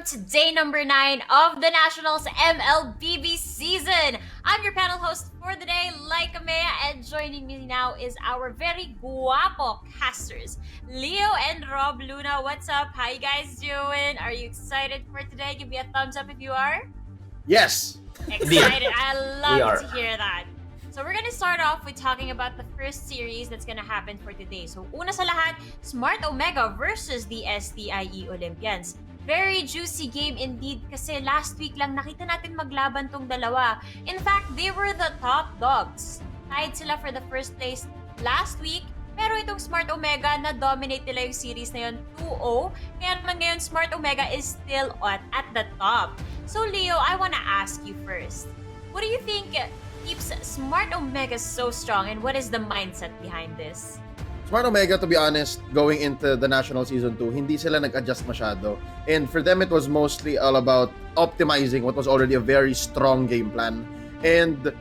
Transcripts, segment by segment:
to day number 9 of the Nationals MLBB season. I'm your panel host for the day, Laika Mea, and joining me now is our very guapo casters, Leo and Rob Luna. What's up? How you guys doing? Are you excited for today? Give me a thumbs up if you are. Yes. Excited. I love to hear that. So we're gonna start off with talking about the first series that's gonna happen for today. So una sa lahat, Smart Omega versus the STIE Olympians. Very juicy game indeed kasi last week lang nakita natin maglaban tong dalawa. In fact, they were the top dogs. Tied sila for the first place last week. Pero itong Smart Omega, na-dominate nila yung series na yun 2-0. Kaya naman ngayon, Smart Omega is still at the top. So Leo, I wanna ask you first. What do you think keeps Smart Omega so strong and what is the mindset behind this? Smart Omega, to be honest, going into the National Season 2, hindi sila nag-adjust masyado. And for them, it was mostly all about optimizing what was already a very strong game plan. And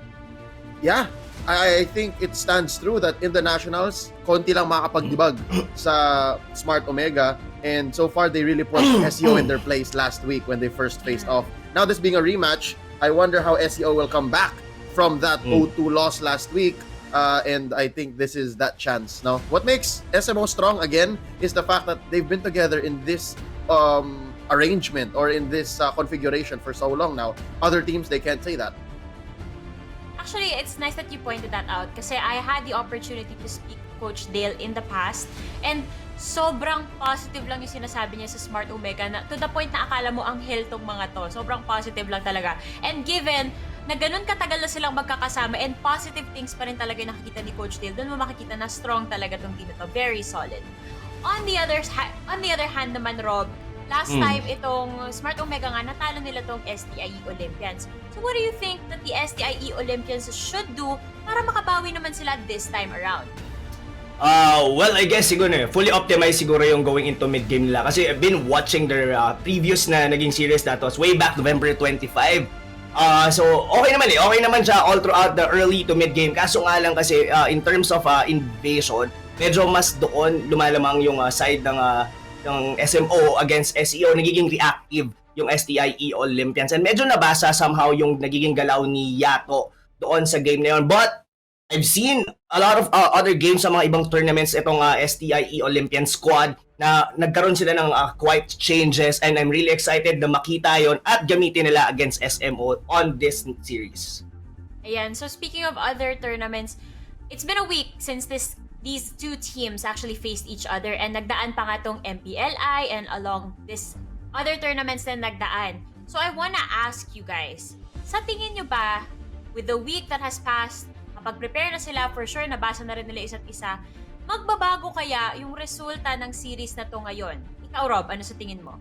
yeah, I think it stands true that in the Nationals, konti lang makakapagdibag sa Smart Omega. And so far, they really put SEO in their place last week when they first faced off. Now, this being a rematch, I wonder how SEO will come back from that 0-2 loss last week. And I think this is that chance. Now, what makes SMO strong again is the fact that they've been together in this arrangement or in this configuration for so long now. Other teams, they can't say that. Actually, it's nice that you pointed that out kasi I had the opportunity to speak to Coach Dale in the past and sobrang positive lang yung sinasabi niya sa Smart Omega na to the point na akala mo ang hell tong mga to. Sobrang positive lang talaga. And given na ganun katagal na silang magkakasama and positive things pa rin talaga yung nakikita ni Coach Dale, doon mo makikita na strong talaga tong team na to. Very solid. On the other hand naman, Rob, last time itong Smart Omega nga, natalo nila tong STIE Olympians. So what do you think that the STIE Olympians should do para makabawi naman sila this time around? Well, I guess siguro fully optimized siguro yung going into mid-game nila. Kasi I've been watching their previous na naging series that was way back November 25. So okay naman okay naman siya all throughout the early to mid-game. Kaso nga lang kasi in terms of invasion, medyo mas doon lumalamang yung side ng SMO against SEO, nagiging reactive yung STIE Olympians. And medyo nabasa somehow yung nagiging galaw ni Yato doon sa game na yun. But I've seen a lot of other games sa mga ibang tournaments itong STIE Olympian squad na nagkaroon sila ng quite changes and I'm really excited na makita yon at gamitin nila against SMO on this series. Ayan, so speaking of other tournaments, it's been a week since these two teams actually faced each other and nagdaan pa nga tong MPLI and along this other tournaments na nagdaan. So I wanna ask you guys, sa tingin nyo ba, with the week that has passed, kapag prepare na sila, for sure nabasa na rin nila isa't isa, magbabago kaya yung resulta ng series na to ngayon? Ikaw, Rob, ano sa tingin mo?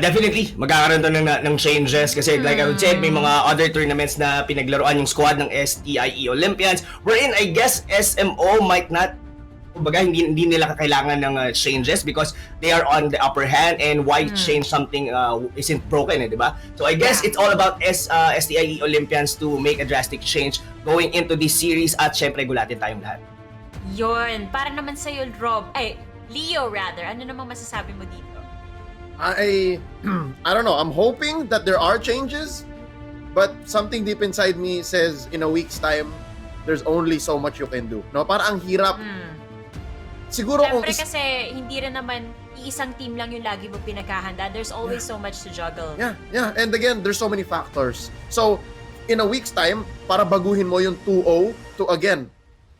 Definitely, magkakaroon to ng changes kasi like I would say, may mga other tournaments na pinaglaruan yung squad ng STIE Olympians wherein I guess SMO might not, kumbaga hindi nila kailangan ng changes because they are on the upper hand and why change something isn't broken, di ba? So I guess it's all about STIE Olympians to make a drastic change going into this series at syempre gulatin tayong lahat. Yun, para naman sa'yo, Rob, Leo rather, ano namang masasabi mo dito? I don't know. I'm hoping that there are changes, but something deep inside me says in a week's time, there's only so much you can do. No, parang ang hirap. Siguro Siyempre kasi hindi rin naman iisang team lang yung lagi mo pinaghahanda. There's always so much to juggle. Yeah. And again, there's so many factors. So, in a week's time, para baguhin mo yung 2-0 to again,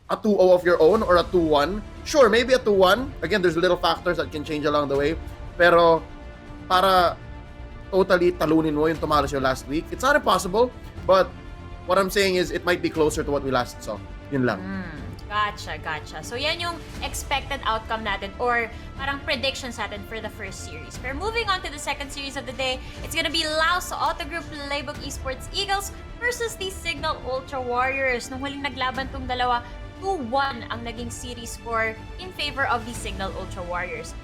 a 2-0 of your own or a 2-1. Sure, maybe a 2-1. Again, there's little factors that can change along the way. Pero, para totally talunin mo yung tumalas yung last week, it's not impossible. But, what I'm saying is, it might be closer to what we last saw. Yun lang. Gotcha. So yan yung expected outcome natin or parang predictions natin for the first series. Pero moving on to the second series of the day, it's gonna be Laos Auto Group Playbook Esports Eagles versus the Signal Ultra Warriors. Nung huling naglaban tong dalawa, 2-1 ang naging series score in favor of the Signal Ultra Warriors.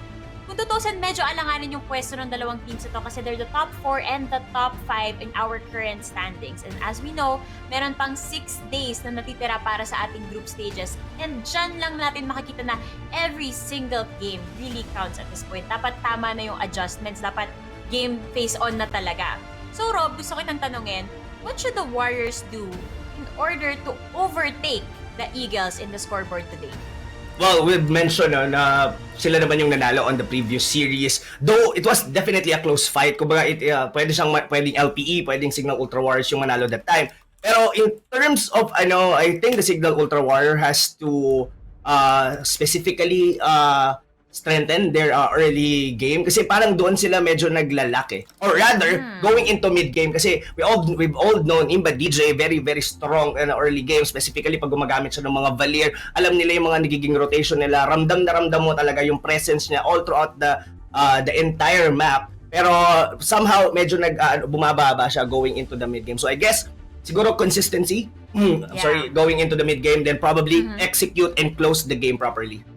Kung tutusin, medyo alanganin yung pwesto ng dalawang teams ito kasi they're the top 4 and the top 5 in our current standings. And as we know, meron pang 6 days na natitira para sa ating group stages. And dyan lang natin makikita na every single game really counts at this point. Dapat tama na yung adjustments. Dapat game face on na talaga. So Rob, gusto kitang tanungin, what should the Warriors do in order to overtake the Eagles in the scoreboard today? Well, we've mentioned na sila naman yung nanalo on the previous series. Though it was definitely a close fight. Kumbaga, pwedeng LPE, pwedeng Signal Ultra Warriors yung manalo that time. Pero in terms of I think the Signal Ultra Warrior has to specifically strengthen their early game kasi parang doon sila medyo naglalaki. Or rather, going into mid-game kasi we've all known Imba DJ very very strong in early game, specifically pag gumagamit siya ng mga Valier. Alam nila yung mga nagiging rotation nila. Ramdam na ramdam mo talaga yung presence niya all throughout the entire map. Pero somehow medyo bumababa siya going into the mid-game. So I guess siguro consistency. Going into the mid-game, then probably execute and close the game properly.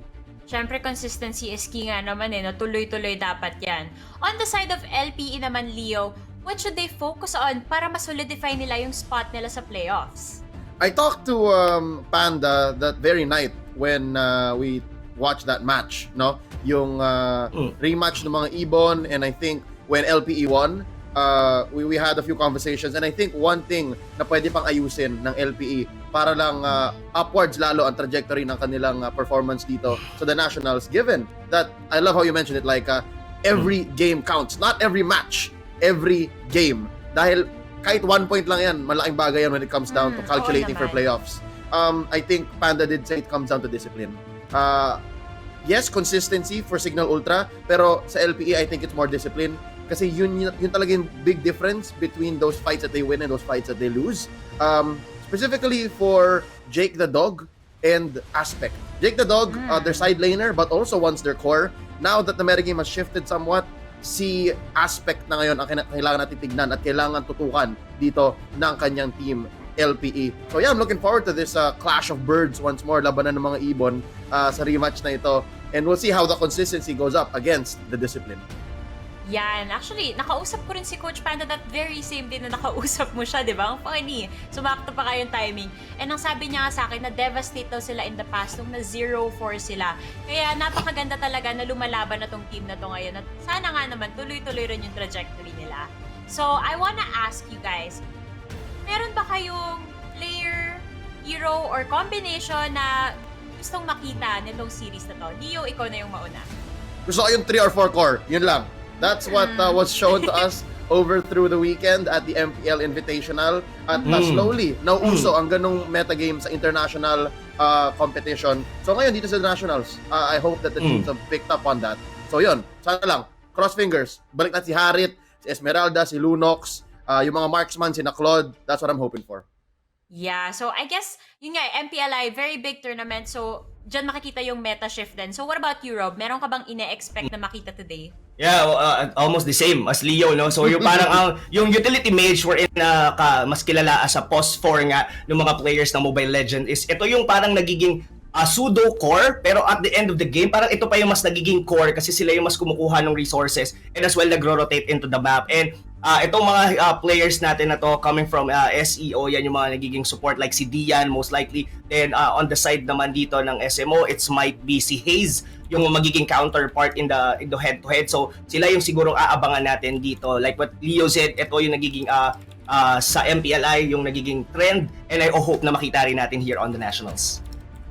Siyempre, consistency is key nga naman no? Tuloy-tuloy dapat yan. On the side of LPE naman, Leo, what should they focus on para masolidify nila yung spot nila sa playoffs? I talked to Panda that very night when we watched that match, no? Yung rematch ng mga Ibon, and I think when LPE won, we had a few conversations, and I think one thing na pwede pang ayusin ng LPE para lang upwards lalo ang trajectory ng kanilang performance dito sa the Nationals, given that, I love how you mentioned it, like every game counts, not every match, every game. Dahil kahit 1 point lang yan, malaking bagay yan when it comes down to calculating for playoffs. I think Panda did say it comes down to discipline. Yes, consistency for Signal Ultra, pero sa LPE, I think it's more discipline. Kasi yun talaga yung big difference between those fights that they win and those fights that they lose. Specifically for Jake the Dog and Aspect. Jake the Dog, their side laner, but also once their core. Now that the metagame has shifted somewhat, si Aspect na ngayon ang kailangan natin tignan at kailangan tutukan dito ng kanyang team, LPE. So yeah, I'm looking forward to this clash of birds once more, labanan ng mga Ibon sa rematch na ito. And we'll see how the consistency goes up against the discipline. Yan. Actually, nakausap ko rin si Coach Panda that very same day na nakausap mo siya, di ba? Ang funny. Sumakto pa kayong timing. And ang sabi niya nga sa akin na devastate daw sila in the past nung na 0-4 sila. Kaya napakaganda talaga na lumalaban na tong team na to ngayon. At sana nga naman tuloy-tuloy rin yung trajectory nila. So, I wanna ask you guys, meron ba kayong player, hero, or combination na gustong makita nitong series na to? Leo, ikaw na yung mauna. Gusto ko yung 3 or 4 core. Yun lang. That's what was shown to us over through the weekend at the MPL Invitational. At slowly, nauuso ang ganong metagame sa international competition. So ngayon, dito sa Nationals, I hope that the teams have picked up on that. So yun, sana lang, cross fingers. Balik natin si Harit, si Esmeralda, si Lunox, yung mga marksman, si Claude. That's what I'm hoping for. Yeah, so I guess, yun nga, MPLI, very big tournament. So, dyan makikita yung meta shift din. So, what about you, Rob? Meron ka bang ine-expect na makita today? Yeah, almost the same as Leo, no? So yung parang yung utility mage wherein mas kilala as a post 4 nga ng mga players ng Mobile Legends is ito yung parang nagiging pseudo core, pero at the end of the game parang ito pa yung mas nagiging core kasi sila yung mas kumukuha ng resources and as well nagro-rotate into the map. And itong mga players natin na to coming from SEO, yan yung mga nagiging support like si Dian most likely. Then on the side naman dito ng SMO, it's might be si Hayes yung magiging counterpart in the head-to-head. So sila yung sigurong aabangan natin dito. Like what Leo said, ito yung nagiging sa MPLI yung nagiging trend, and I hope na makita rin natin here on the Nationals.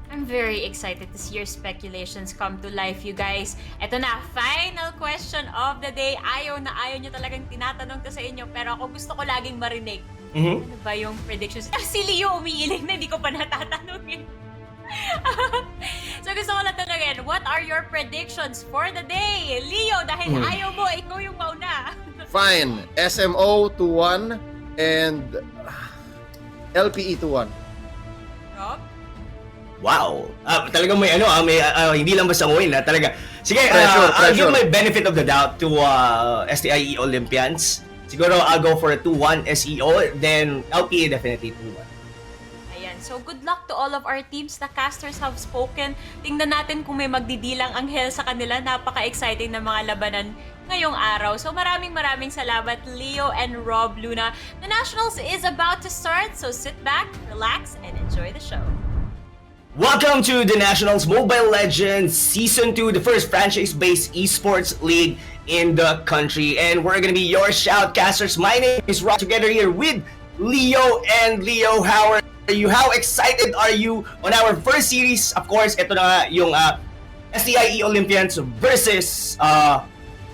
I'm very excited to see your speculations come to life, you guys. Ito na, final question of the day. Ayaw na ayaw nyo talagang tinatanong to sa inyo, pero ako gusto ko laging marinig. Ano ba yung predictions? Si Leo umiiling na, hindi ko pa natatanungin. So gusto ko lang tanungin, what are your predictions for the day? Leo, dahil ayaw mo, ikaw yung mauna. Fine. SMO 2-1 and LPE 2-1. Rob? Wow. Talagang may hindi lang basta win talaga. Sige, pressure. I'll give my benefit of the doubt to STIE Olympians. Siguro I'll go for a 2-1 SEO, then LPA definitely 2-1. Ayan. So good luck to all of our teams. The casters have spoken. Tingnan natin kung may magdidilang anghel sa kanila. Napaka-exciting na mga labanan ngayong araw. So maraming salamat, Leo and Rob Luna. The Nationals is about to start, so sit back, relax, and enjoy the show. Welcome to the Nationals Mobile Legends Season 2, the first franchise-based esports league in the country. And we're gonna be your shoutcasters. My name is Rob, together here with Leo. And Leo, how are you? How excited are you on our first series? Of course, ito na nga yung STIE Olympians versus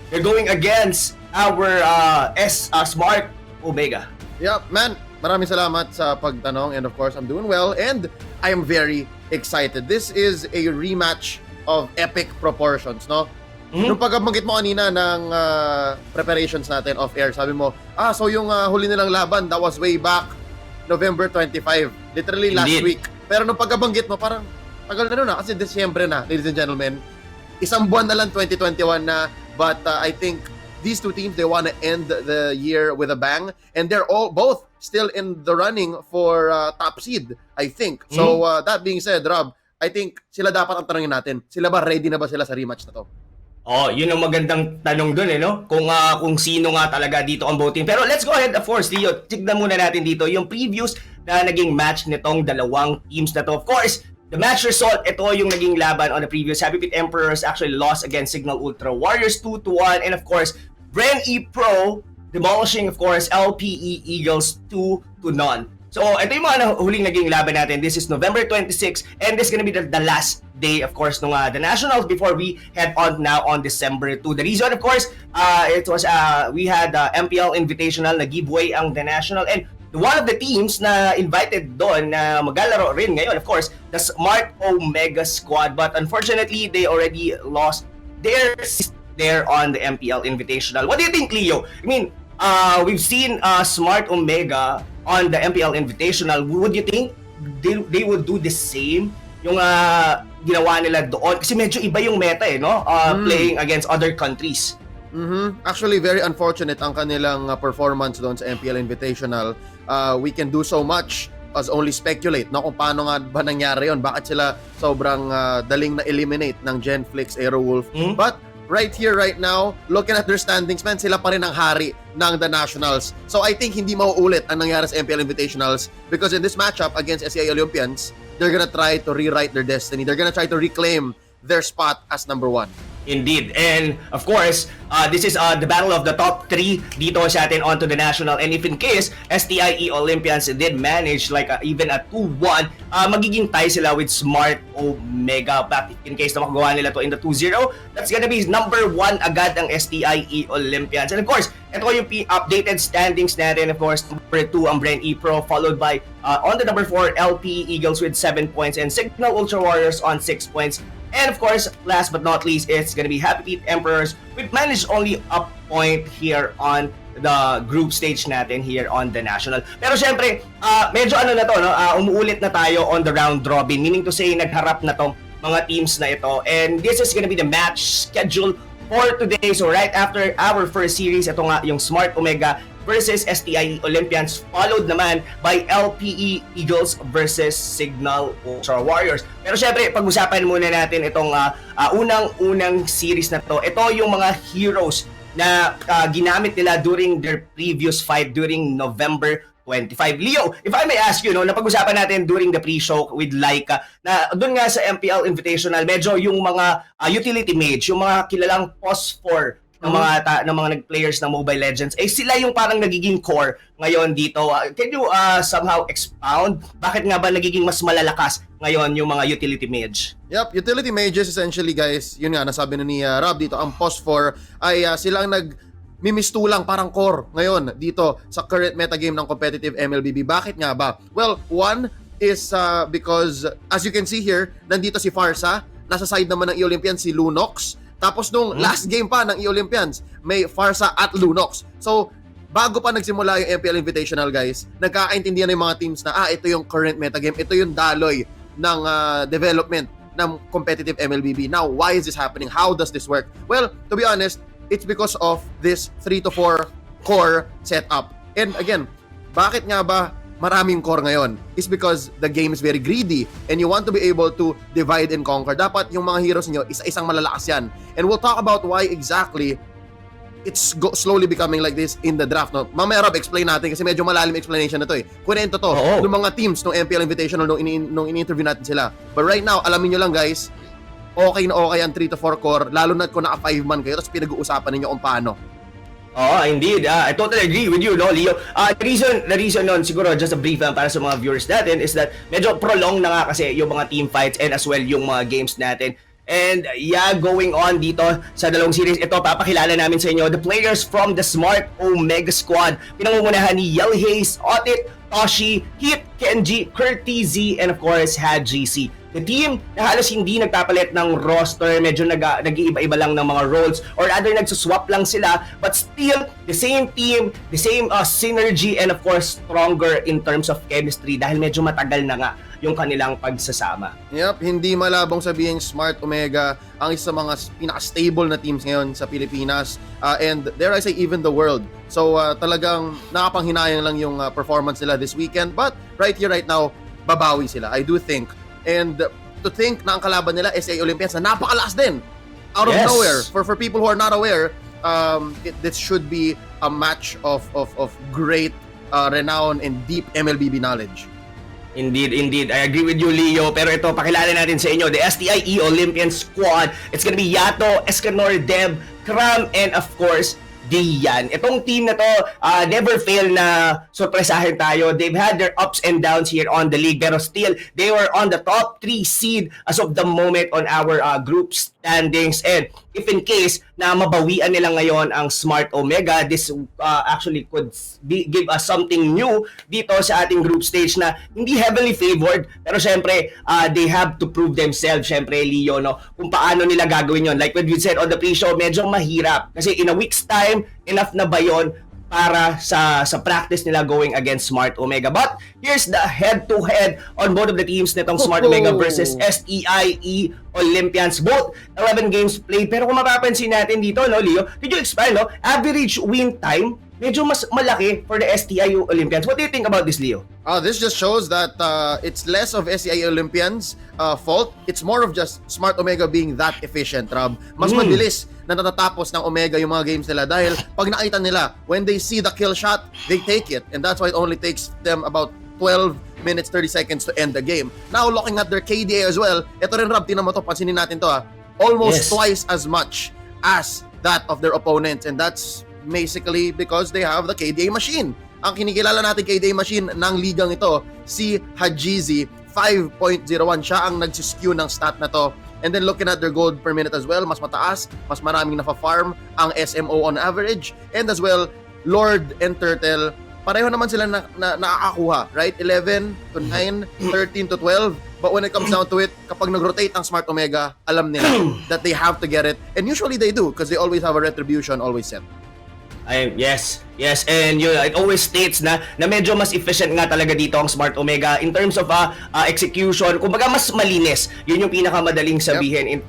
they're going against our Smart Omega. Yep, man. Maraming salamat sa pagtanong, and of course, I'm doing well and I am very excited. This is a rematch of epic proportions, no? Nung pagkabanggit mo kanina ng preparations natin off-air, sabi mo, so yung huli nilang laban, that was way back November 25, literally last Indeed. week. Pero nung pagkabanggit mo, parang tagal na nun kasi Disyembre na, ladies and gentlemen. Isang buwan na lang 2021 na, but I think these two teams, they want to end the year with a bang, and they're both still in the running for top seed, I think. So that being said, Rob, I think sila dapat ang tanongin natin. Sila ba, ready na ba sila sa rematch na to? Oh, yun ang magandang tanong dun no? Kung sino nga talaga dito ang voting. Pero let's go ahead, of course, Leo. Tignan muna natin dito yung previews na naging match nitong dalawang teams na to. Of course, the match result, ito yung naging laban on the previous. Happy Feet Emperors actually lost against Signal Ultra Warriors 2-1. And of course, Bren E Pro demolishing, of course, LPE Eagles 2-0. So, ito yung mga huling naging laban natin. This is November 26, and this is gonna be the last day, of course, nung the Nationals before we head on now on December 2. The reason, of course, it was, we had MPL Invitational na giveaway ang the National, and one of the teams na invited doon na maglalaro rin ngayon, of course, the Smart Omega squad. But unfortunately, they already lost their there on the MPL Invitational. What do you think, Leo? I mean, we've seen Smart Omega on the MPL Invitational. Would you think they would do the same yung ginawa nila doon? Kasi medyo iba yung meta no? Playing against other countries. Actually, very unfortunate ang kanilang performance doon sa MPL Invitational. We can do so much as only speculate, no? Kung paano nga ba nangyari yun. Bakit sila sobrang daling na-eliminate ng Genflix, Aerowolf. But right here, right now, looking at their standings, man, sila pa rin ang hari ng the Nationals. So I think hindi mauulit ang nangyari sa MPL Invitationals because in this matchup against SEI Olympians, they're gonna try to rewrite their destiny. They're gonna try to reclaim their spot as number 1. Indeed. And of course, this is the battle of the top 3 dito sa atin onto the National. And if in case STIE Olympians did manage like even a 2-1, magiging tie sila with Smart Omega. But in case na makagawa nila to in the 2-0, that's gonna be number 1 agad ang STIE Olympians. And of course, ito yung updated standings natin. Of course, number 2 ang Bren E Pro, followed by on the number 4, LP Eagles with 7 points and Signal Ultra Warriors on 6 points. And of course, last but not least, it's gonna be Happy Feet Emperors. We've managed only a point here on the group stage natin here on the National. Pero syempre, medyo ano na to, no? Umuulit na tayo on the round robin. Meaning to say, nagharap na tong mga teams na ito. And this is gonna be the match schedule for today. So right after our first series, ito nga yung Smart Omega versus STIE Olympians, followed naman by LPE Eagles versus Signal Ultra Warriors. Pero syempre, pag-usapan muna natin itong unang series na to. Ito yung mga heroes na ginamit nila during their previous fight during November 25. Leo, if I may ask you, no, napag-usapan natin during the pre-show with Laika na doon nga sa MPL Invitational, medyo yung mga utility mage, yung mga kilalang post-4 ng mga nag-players ng Mobile Legends, sila yung parang nagiging core ngayon dito. Can you somehow expound? Bakit nga ba nagiging mas malalakas ngayon yung mga utility mage? Yep, utility mages essentially, guys, yun nga, nasabi na ni Rob dito, ang post 4 ay silang mimistulang parang core ngayon dito sa current metagame ng competitive MLBB. Bakit nga ba? Well, one is because, as you can see here, nandito si Farsa, nasa side naman ng E-Olympian si Lunox. Tapos nung last game pa ng E-Olympians, may Farsa at Lunox. So, bago pa nagsimula yung MPL Invitational, guys, nagkakaintindihan ng mga teams na, ito yung current metagame, ito yung daloy ng development ng competitive MLBB. Now, why is this happening? How does this work? Well, to be honest, it's because of this 3 to 4 core setup. And again, bakit nga ba maraming core ngayon? Is because the game is very greedy and you want to be able to divide and conquer. Dapat yung mga heroes niyo isa-isang malalakas yan. And we'll talk about why exactly it's slowly becoming like this in the draft. No? Mamaya, Rob, explain natin kasi medyo malalim explanation na to Kunento to ng mga teams ng MPL Invitational nung ini-interview natin sila. But right now, alamin nyo lang, guys, okay na okay ang 3 to 4 core, lalo na kung naka 5 man kayo, tapos pinag-uusapan ninyo kung paano. Oh, indeed. I totally agree with you, no, Leo. The reason nun, siguro, just a brief para sa mga viewers natin is that medyo prolong na nga kasi yung mga team fights and as well yung mga games natin. And yeah, going on dito sa dalawang series, ito, papakilala namin sa inyo the players from the Smart Omega Squad. Pinangungunahan ni Yelhaze, Otit, Toshi, Hit, Kenji, Curti Z, and of course, Haji C. The team na halos hindi nagpapalit ng roster, medyo nag-iiba-iba lang ng mga roles or rather nagsuswap lang sila, but still the same team, the same synergy, and of course stronger in terms of chemistry dahil medyo matagal na nga yung kanilang pagsasama. Yep, hindi malabong sabihin Smart Omega ang isa sa mga pinaka-stable na teams ngayon sa Pilipinas and dare I say even the world. So talagang nakapanghinayang lang yung performance nila this weekend, but right here, right now, babawi sila. I do think. And to think na ang kalaban nila SEA Olympians na napakalakas din out of nowhere. For people who are not aware, this should be a match of great renown and deep MLBB knowledge. Indeed. I agree with you, Leo. Pero ito, pakilala natin sa inyo, the STIE Olympian Squad. It's gonna be Yato, Escanor, Deb, Kram, and of course, Dian. Itong team na to, never fail na sorpresahin tayo. They've had their ups and downs here on the league, pero still, they were on the top 3 seed as of the moment on our group standings. And if in case na mabawian nila ngayon ang Smart Omega, this actually could give us something new dito sa ating group stage na hindi heavily favored, pero syempre, they have to prove themselves, syempre, Leo, no? Kung paano nila gagawin yon. Like what we said on the pre-show, medyo mahirap. Kasi in a week's time, enough na ba yun para sa practice nila going against Smart Omega? But here's the head-to-head on both of the teams nitong Smart Omega versus STIE Olympians. Both 11 games played. Pero kung mapapansin natin dito, no, Leo, did you expand, no? Average win time, medyo mas malaki for the STIE Olympians. What do you think about this, Leo? This just shows that it's less of SEA Olympians' fault. It's more of just Smart Omega being that efficient, Rob. Mas mabilis na natatapos ng Omega yung mga games nila dahil pag nakita nila, when they see the kill shot, they take it. And that's why it only takes them about 12 minutes, 30 seconds to end the game. Now, looking at their KDA as well, ito rin, Rob, tinan mo to, pansinin natin to, almost twice as much as that of their opponents. And that's basically because they have the KDA machine. Ang kinikilala natin KDA machine ng ligang ito, si Hajizi, 5.01. Siya ang nagsiskew ng stat na to. And then looking at their gold per minute as well, mas mataas, mas maraming nafa-farm ang SMO on average. And as well, Lord and Turtle, pareho naman sila na nakakakuha, right? 11 to 9, 13 to 12. But when it comes down to it, kapag nag-rotate ang Smart Omega, alam nila that they have to get it. And usually they do because they always have a retribution always set. Yes, and yun, it always states na medyo mas efficient nga talaga dito ang Smart Omega in terms of execution. Kumbaga mas malinis. Yun yung pinakamadaling sabihin in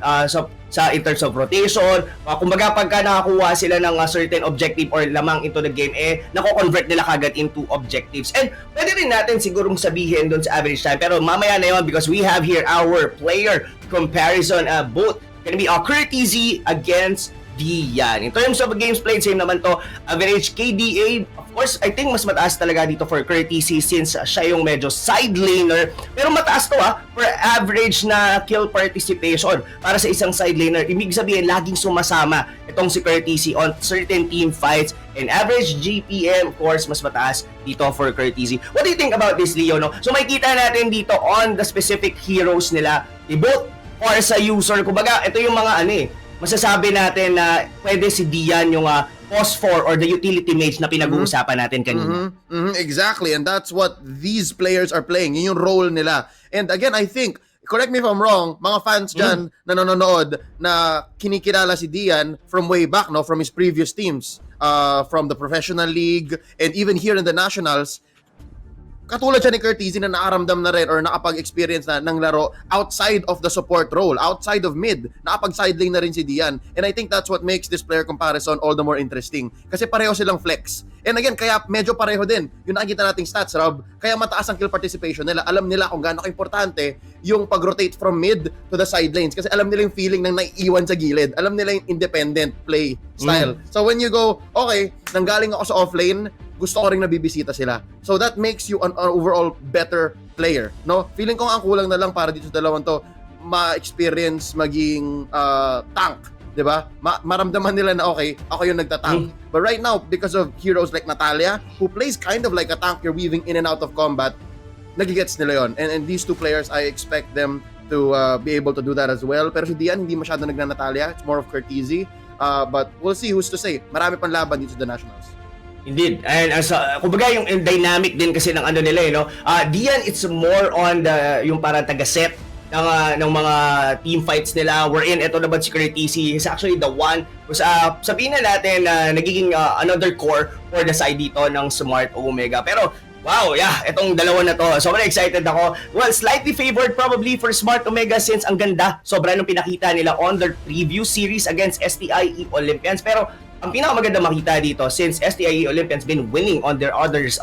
terms of rotation. Kumbaga pagka nakakuha sila ng certain objective or lamang into the game, nako-convert nila kagad into objectives. And pwede rin natin sigurong sabihin doon sa average time, pero mamaya na yun because we have here our player comparison, both gonna be Curti Z against Dian. In terms of games played, same naman to. Average KDA, of course, I think mas mataas talaga dito for Courtesy since siya yung medyo side laner. Pero mataas to for average na kill participation para sa isang side laner. Ibig sabihin, laging sumasama itong si Courtesy on certain team fights. And average GPM, of course, mas mataas dito for Courtesy. What do you think about this, Leo? No? So makikita natin dito on the specific heroes nila, both or sa user. Kumbaga, ito yung mga masasabi natin na pwede si Dian yung phosphor or the utility mage na pinag-uusapan natin kanina. Exactly, and that's what these players are playing. Yun yung role nila. And again, I think, correct me if I'm wrong, mga fans dyan na nanonood na kinikilala si Dian from way back, no, from his previous teams, from the professional league, and even here in the nationals, katulad siya ni Curtizzi na nakaramdam na rin or nakapag-experience na ng laro outside of the support role, outside of mid, nakapag-side lane na rin si Dian. And I think that's what makes this player comparison all the more interesting. Kasi pareho silang flex. And again, kaya medyo pareho din yung nakikita nating stats, Rob. Kaya mataas ang kill participation nila. Alam nila kung gaano ka-importante yung pag-rotate from mid to the side lanes. Kasi alam nila yung feeling ng naiiwan sa gilid. Alam nila yung independent play style. So when you go, okay, nanggaling ako sa offlane, gusto ko rin nabibisita sila. So that makes you an overall better player, no? Feeling ko ang kulang na lang para dito sa dalawang to, ma-experience maging tank, 'di ba? Maramdaman nila na okay, ako yung nagtatank. But right now, because of heroes like Natalia, who plays kind of like a tank, you're weaving in and out of combat, nagigets nila yon. And these two players, I expect them to be able to do that as well. Pero si Dian, hindi masyado nagna-Natalia. It's more of courtesy. But we'll see who's to say. Marami pang laban dito sa the Nationals. Indeed. And kumbaga yung dynamic din kasi ng ano nila, no? Dian, it's more on yung parang taga-set ng mga team fights nila. Wherein, ito naman si Curtisi is actually the one kung sabihin na natin na nagiging another core for the side dito ng Smart Omega. Pero, wow, yeah, itong dalawa na to. Sobrang excited ako. Well, slightly favored probably for Smart Omega since ang ganda. Sobra nung pinakita nila on their preview series against STIE Olympians. Pero, ang pinakamaganda makita dito, since STIE Olympians been winning on their others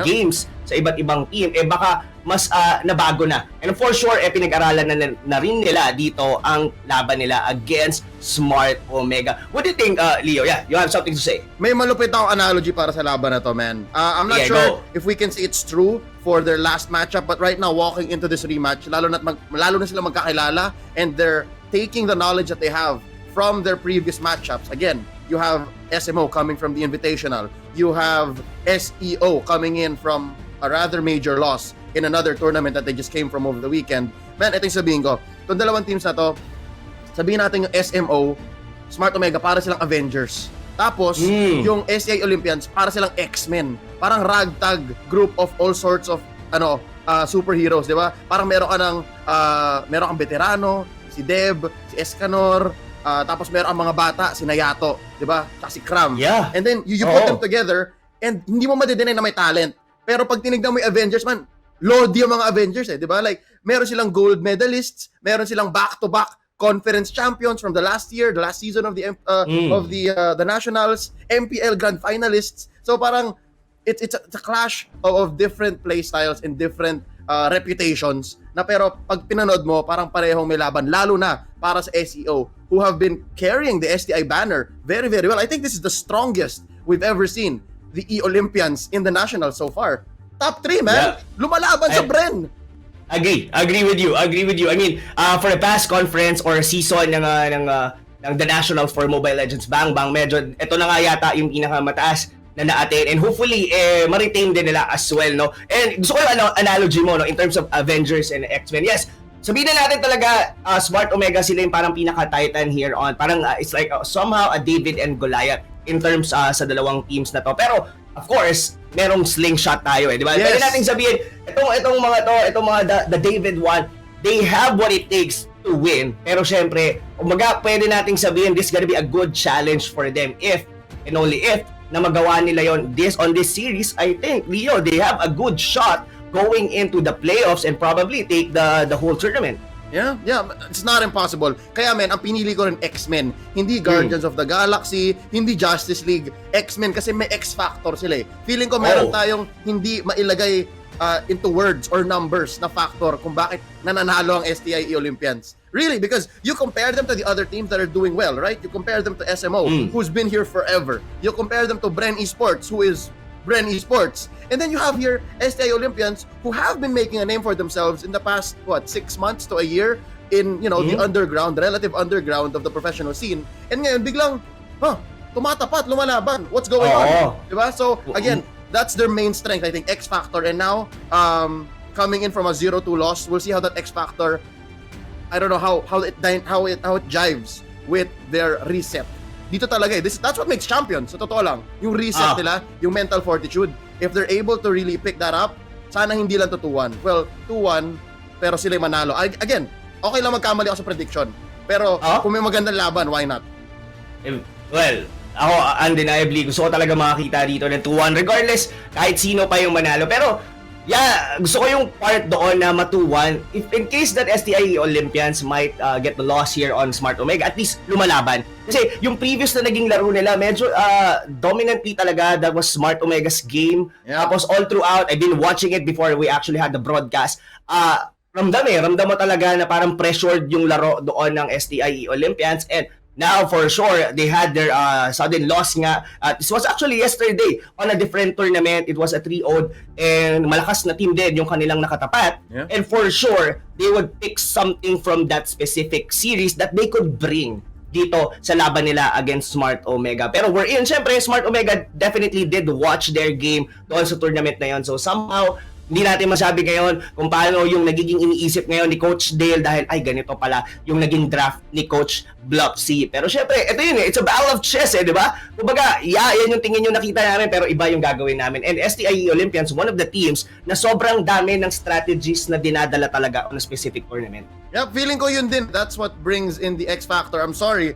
games sa iba't ibang team, baka mas nabago na. And for sure, pinag-aralan na rin nila dito ang laban nila against Smart Omega. What do you think, Leo? Yeah, you have something to say? May malupit akong analogy para sa laban na to, man. I'm not sure if we can say it's true for their last matchup, but right now, walking into this rematch, lalo na sila magkakilala, and they're taking the knowledge that they have from their previous matchups. Again, you have SMO coming from the Invitational. You have SEO coming in from a rather major loss in another tournament that they just came from over the weekend. Man, ito yung sabihin ko. Itong dalawang teams na to, sabihin natin yung SMO, Smart Omega, para silang Avengers. Tapos, yung SEI Olympians, para silang X-Men. Parang ragtag group of all sorts of superheroes, di ba? Parang meron kang veterano, si Deb, si Escanor, tapos meron ang mga bata, si Nayato, di ba? Tsaka si Cram. Yeah. And then, you put them together, and hindi mo madidinay na may talent. Pero pag tinignan mo yung Avengers, man, lodi yung mga Avengers di ba? Like, meron silang gold medalists, meron silang back-to-back conference champions from the last season of the Nationals, MPL Grand Finalists. So parang, it's a clash of different play styles and different reputations na pero pag pinanood mo, parang parehong may laban, lalo na para sa SEO, who have been carrying the STI banner very, very well. I think this is the strongest we've ever seen the E-Olympians in the Nationals so far. Top 3, man. Yeah. Lumalaban sa Bren. Agree with you. I mean, for the past conference or season ng The Nationals for Mobile Legends, bang, medyo, ito na nga yata yung pinakamataas na na-attain, and hopefully ma-retain din nila as well, no? And gusto ko yung analogy mo, no, in terms of Avengers and X-Men. Yes, sabihin na natin talaga, Smart Omega sila yung parang pinaka-titan here on. Parang it's like somehow a David and Goliath in terms sa dalawang teams na to. Pero of course, merong slingshot tayo, di ba? Yes. Pwede natin sabihin, itong mga the David one, they have what it takes to win. Pero syempre, umaga pwede nating sabihin this is gonna be a good challenge for them if and only if na magawa nila yon on this series. I think, Leo, they have a good shot going into the playoffs and probably take the whole tournament. Yeah, it's not impossible. Kaya men, ang pinili ko rin X-Men, hindi Guardians of the Galaxy, hindi Justice League, X-Men kasi may X-factor sila eh. Feeling ko meron tayong hindi mailagay into words or numbers na factor kung bakit nananalo ang STIE Olympians. Really, because you compare them to the other teams that are doing well, right? You compare them to SMO, who's been here forever. You compare them to Bren Esports, who is Bren Esports. And then you have here STI Olympians who have been making a name for themselves in the past, 6 months to a year in, the underground, relative underground of the professional scene. And ngayon, biglang, tumatapat, lumalaban. What's going on? Diba? So, again, that's their main strength, I think, X Factor. And now, coming in from a 0-2 loss, we'll see how that X Factor, I don't know how it jives with their reset. Dito talaga that's what makes champions. So totoo lang, yung reset nila, yung mental fortitude. If they're able to really pick that up, sana hindi lang to 2-1. Well, 2-1, pero sila manalo. Again, okay lang magkamali ako sa prediction. Pero kung may magandang laban, why not? Well, ako undeniably gusto ko talaga makakita dito ng 2-1 regardless kahit sino pa yung manalo. Pero yeah, gusto ko yung part doon na matuwan. If in case that STIE Olympians might get the loss here on Smart Omega, at least lumalaban. Kasi yung previous na naging laro nila, medyo dominantly talaga, that was Smart Omega's game. Yeah. Tapos all throughout, I've been watching it before we actually had the broadcast. Ramdam mo talaga na parang pressured yung laro doon ng STIE Olympians, and Now, for sure, they had their sudden loss nga. This was actually yesterday on a different tournament. It was a 3-0 and malakas na team din yung kanilang nakatapat. Yeah. And for sure, they would pick something from that specific series that they could bring dito sa laban nila against Smart Omega. Pero we're in, syempre, Smart Omega definitely did watch their game doon sa tournament na yon. So somehow, hindi natin masabi ngayon kung paano yung nagiging iniisip ngayon ni Coach Dale dahil ay ganito pala yung naging draft ni Coach Bluffsy. Pero syempre, ito yun it's a battle of chess di ba? Kumbaga, yan yung tingin yung nakita namin pero iba yung gagawin namin. And STIE Olympians, one of the teams na sobrang dami ng strategies na dinadala talaga on a specific tournament. Yep, feeling ko yun din. That's what brings in the X factor. I'm sorry.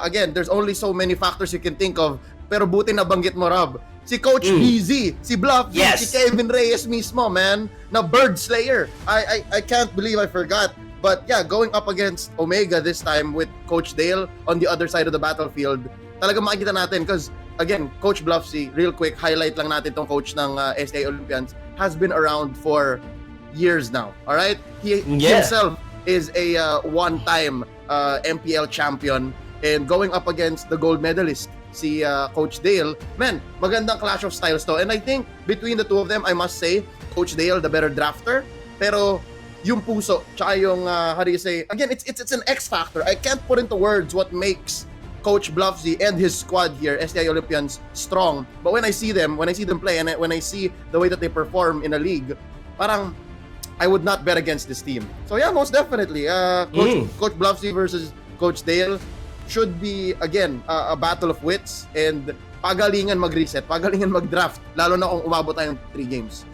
Again, there's only so many factors you can think of. Pero buti na banggit mo, Rob. Si Coach BZ, si Bluff, si Kevin Reyes mismo, man, na Bird Slayer. I can't believe I forgot. But yeah, going up against Omega this time with Coach Dale on the other side of the battlefield, talagang makikita natin because, again, Coach Bluffsy, real quick, highlight lang natin tong coach ng STA Olympians, has been around for years now, alright? He himself is a one-time MPL champion and going up against the gold medalist, si Coach Dale, man, magandang clash of styles to. And I think between the two of them, I must say, Coach Dale, the better drafter. Pero yung puso, tsaka yung, how do you say, again, it's an X factor. I can't put into words what makes Coach Bluffsy and his squad here, STI Olympians, strong. But when I see them play, and when I see the way that they perform in a league, parang I would not bet against this team. So yeah, most definitely, Coach Bluffsy versus Coach Dale should be, again, a battle of wits and pagalingan mag-reset, pagalingan mag-draft, lalo na kung umabot tayong 3 games.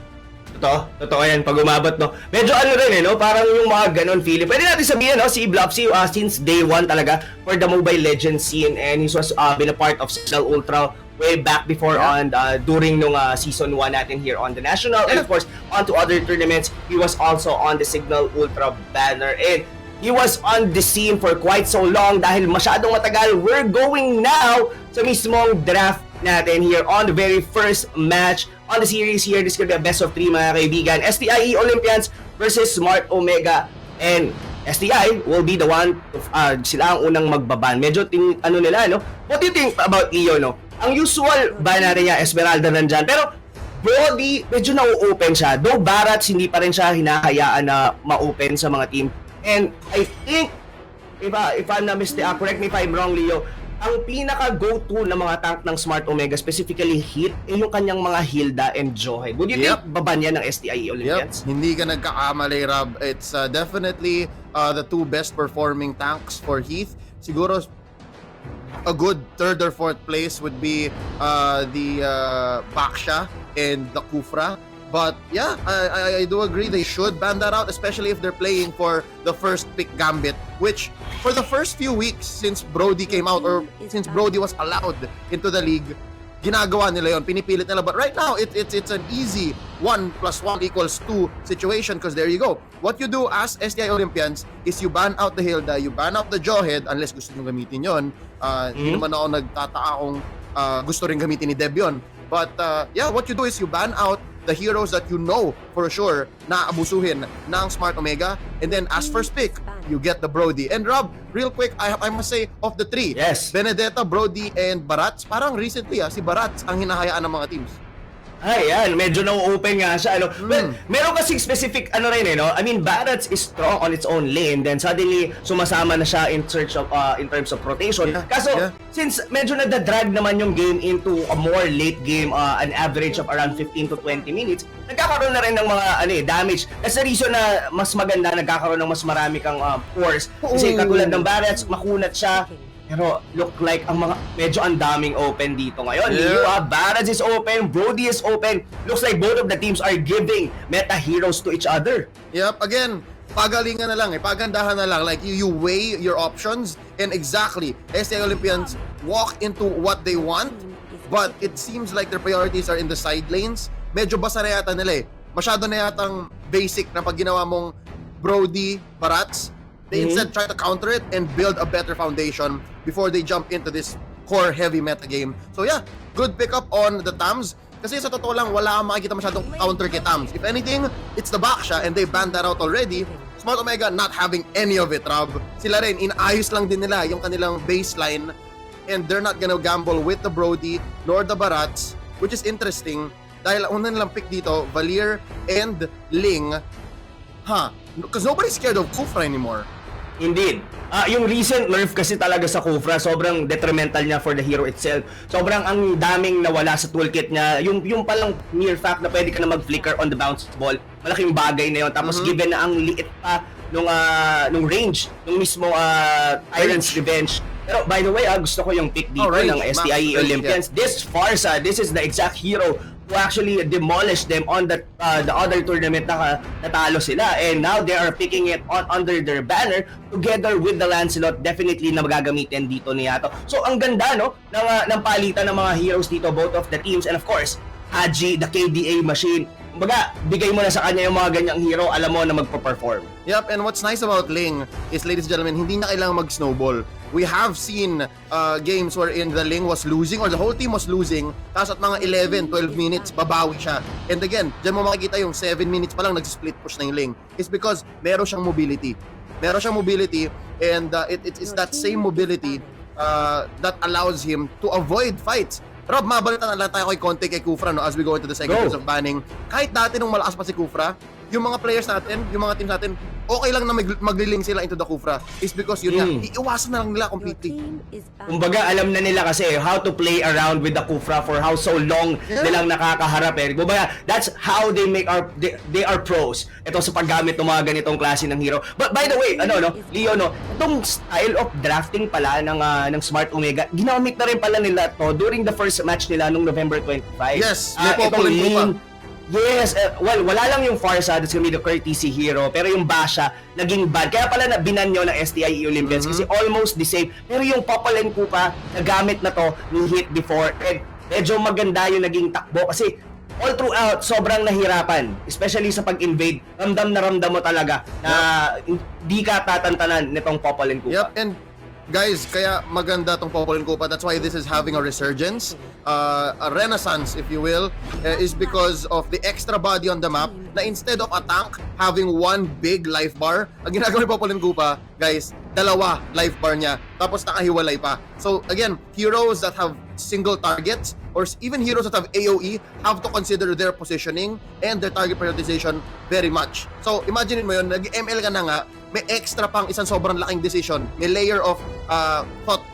Totoo yan, pag umabot, no? Medyo ano rin, no? Parang yung mga ganon feeling. Pwede natin sabihin, no? Si Bluffsy, since day one talaga for the Mobile Legends scene and he was been a part of Signal Ultra way back before on during nung season 1 natin here on the National and of course on to other tournaments. He was also on the Signal Ultra banner and he was on the scene for quite so long dahil masyadong matagal. We're going now sa mismong draft natin here on the very first match on the series here. This is gonna be a best of 3 mga kaibigan. STIE Olympians versus Smart Omega and STI will be the one sila ang unang magbaban. Medyo ano nila, no? What do you think about Iyo, no? Ang usual ban natin niya, Esmeralda nandyan. Pero Brody, medyo na-open siya. Though Barats, hindi pa rin siya hinahayaan na ma-open sa mga team. And I think, if I'm not mistaken, correct me if I'm wrong, Leo, ang pinaka-go-to na mga tank ng Smart Omega, specifically hit, yung kanyang mga Hilda and Johe. Would you think baban yan ng STIE Olympians? Hindi ka nagkakamali, Rob. It's definitely the 2 best performing tanks for Heath. Siguro, a good 3rd or 4th place would be the Baksha and the Kufra. But yeah, I do agree they should ban that out, especially if they're playing for the first pick gambit, which for the first few weeks since Brody came out or since Brody was allowed into the league, ginagawa nila yon, pinipilit nila. But right now, it's an easy 1 + 1 = 2 situation because there you go. What you do as STI Olympians is you ban out the Hilda, you ban out the Jawhead unless gusto nyo gamitin yon. Hindi naman ako nagtataka kung gusto rin gamitin ni Deb yun. But yeah, what you do is you ban out the heroes that you know for sure na abusuhin ng Smart Omega, and then as first pick, you get the Brody. And Rob, real quick, I must say, of the 3, Benedetta, Brody, and Barats, parang recently si Barats ang hinahayaan ng mga teams. Ay, yan. Medyo na-open nga siya. Ano. Well, meron kasing specific, ano rin, no? I mean, Barats is strong on its own lane. Then suddenly, sumasama na siya in search of, in terms of rotation. Kaso, since medyo nadadrag naman yung game into a more late game, an average of around 15 to 20 minutes, nagkakaroon na rin ng mga damage. That's the reason na mas maganda, nagkakaroon ng mas marami kang force. Kasi katulad ng Barats, makunat siya. Pero look like ang mga medyo ang daming open dito ngayon. Leo, Barats is open, Brody is open. Looks like both of the teams are giving meta heroes to each other. Yep, again, pagalingan na lang, pagandahan na lang. Like you weigh your options and exactly, STI Olympians walk into what they want, but it seems like their priorities are in the side lanes. Medyo basa na yata nila Masyado na yatang basic na pag ginawa mong Brody, Barats. They instead try to counter it and build a better foundation before they jump into this core heavy meta game. So yeah, good pickup on the Tams. Kasi sa totoo lang, wala kang makikita masyadong counter kay Tams. If anything, it's the Baksha and they banned that out already. Smart Omega not having any of it, Rob. Sila rin, inaayos lang din nila yung kanilang baseline and they're not gonna gamble with the Brody nor the Barats, which is interesting dahil una nilang pick dito, Valier and Ling. Because nobody's scared of Kufra anymore. Indeed. Yung recent nerf kasi talaga sa Kufra, sobrang detrimental niya for the hero itself. Sobrang ang daming nawala sa toolkit niya. Yung palang mere fact na pwede ka na mag-flicker on the bounce ball, malaking bagay na yun. Tapos given na ang liit pa nung range, nung mismo Tyrant's Revenge. Pero by the way, gusto ko yung pick dito ng STIE Olympians. Yeah. This Farsa, this is the exact hero who actually demolished them on the other tournament na natalo sila, and now they are picking it under their banner together with the Lancelot, definitely na magagamitin dito ni Yato. So ang ganda ng palitan ng mga heroes dito, both of the teams, and of course Haji, the KDA machine. Kumbaga, bigay mo na sa kanya yung mga ganyang hero, alam mo na magpa-perform. Yep, and what's nice about Ling is, ladies and gentlemen, hindi na kailangan mag-snowball. We have seen games wherein the Ling was losing or the whole team was losing, tapos at mga 11, 12 minutes, babawi siya. And again, dyan mo makikita yung 7 minutes pa lang nag-split push na yung Ling. It's because meron siyang mobility. Meron siyang mobility, and it's that same mobility that allows him to avoid fights. Rob, mabalita na lang tayo kay Conte, kay Kufra, no, as we go into the segments of banning. Kahit dati nung malakas pa si Kufra, yung mga players natin, yung mga teams natin, okay lang na magliling sila into the Kufra is because yun nga, iiwasan na lang nila completely. Kumbaga, alam na nila kasi how to play around with the Kufra for how so long nilang nakakaharap. Kumbaga, that's how they they are pros. Ito sa paggamit ng mga ganitong klase ng hero. But by the way, Leo, itong style of drafting pala ng Smart Omega, ginamit na rin pala nila to during the first match nila nung November 25. Yes, may populin ko pa. Yes, well, wala lang yung Farsa, that's gonna be the courtesy hero, pero yung Basha, naging bad. Kaya pala binan nyo ng STIE Olympians kasi almost the same. Pero yung Popolin Kupa, nagamit na to ni Hit before, and medyo maganda yung naging takbo kasi all throughout, sobrang nahirapan. Especially sa pag-invade, ramdam na ramdam mo talaga na hindi ka tatantanan nitong Popolin Kupa. Yep, and guys, kaya maganda tong Popolin Kupa. That's why this is having a resurgence, a renaissance, if you will, is because of the extra body on the map na instead of a tank having one big life bar, ang ginagawa ni Popolin Kupa, guys, dalawa life bar niya, tapos nakahiwalay pa. So again, heroes that have single targets or even heroes that have AoE have to consider their positioning and their target prioritization very much. So imagine mo yun, nag-ML ka na nga, may extra pang isang sobrang laking decision, may layer of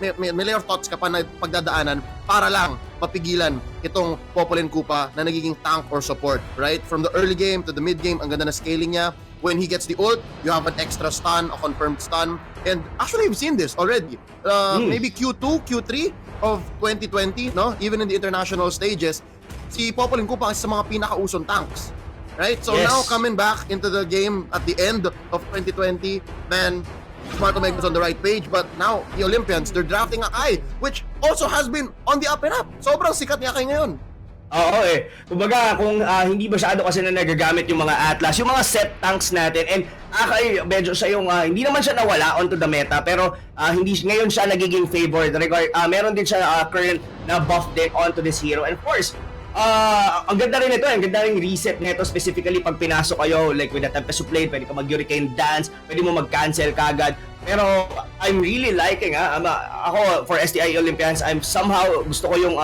may layer of thoughts ka pa na pagdadaanan para lang mapigilan itong Popolin Kupa na nagiging tank or support, right? From the early game to the mid game, ang ganda na scaling niya. When he gets the ult, you have an extra stun, a confirmed stun, and actually we've seen this already. Maybe Q2, Q3 of 2020, no? Even in the international stages, si Popolin Kupa ang isa sa mga pinakausong tanks. Right? So now coming back into the game at the end of 2020, man, Smart Omega was on the right page, but now the Olympians, they're drafting Akai, which also has been on the up and up. Sobrang sikat ni Akai ngayon. Oo Kumbaga, kung hindi masyado kasi na nagagamit yung mga Atlas, yung mga set tanks natin, and Akai, medyo siya yung, hindi naman siya nawala onto the meta, pero hindi ngayon siya nagiging favored. Meron din siya current na buff din onto this hero. And of course, ang ganda rin ito, ang ganda rin reset nito specifically pag pinasok kayo, like with the Tempest Blade, pwede ka mag-Hurricane Dance, pwede mo mag-cancel kagad. Pero I'm really liking, ako for STI Olympians, I'm somehow, gusto ko yung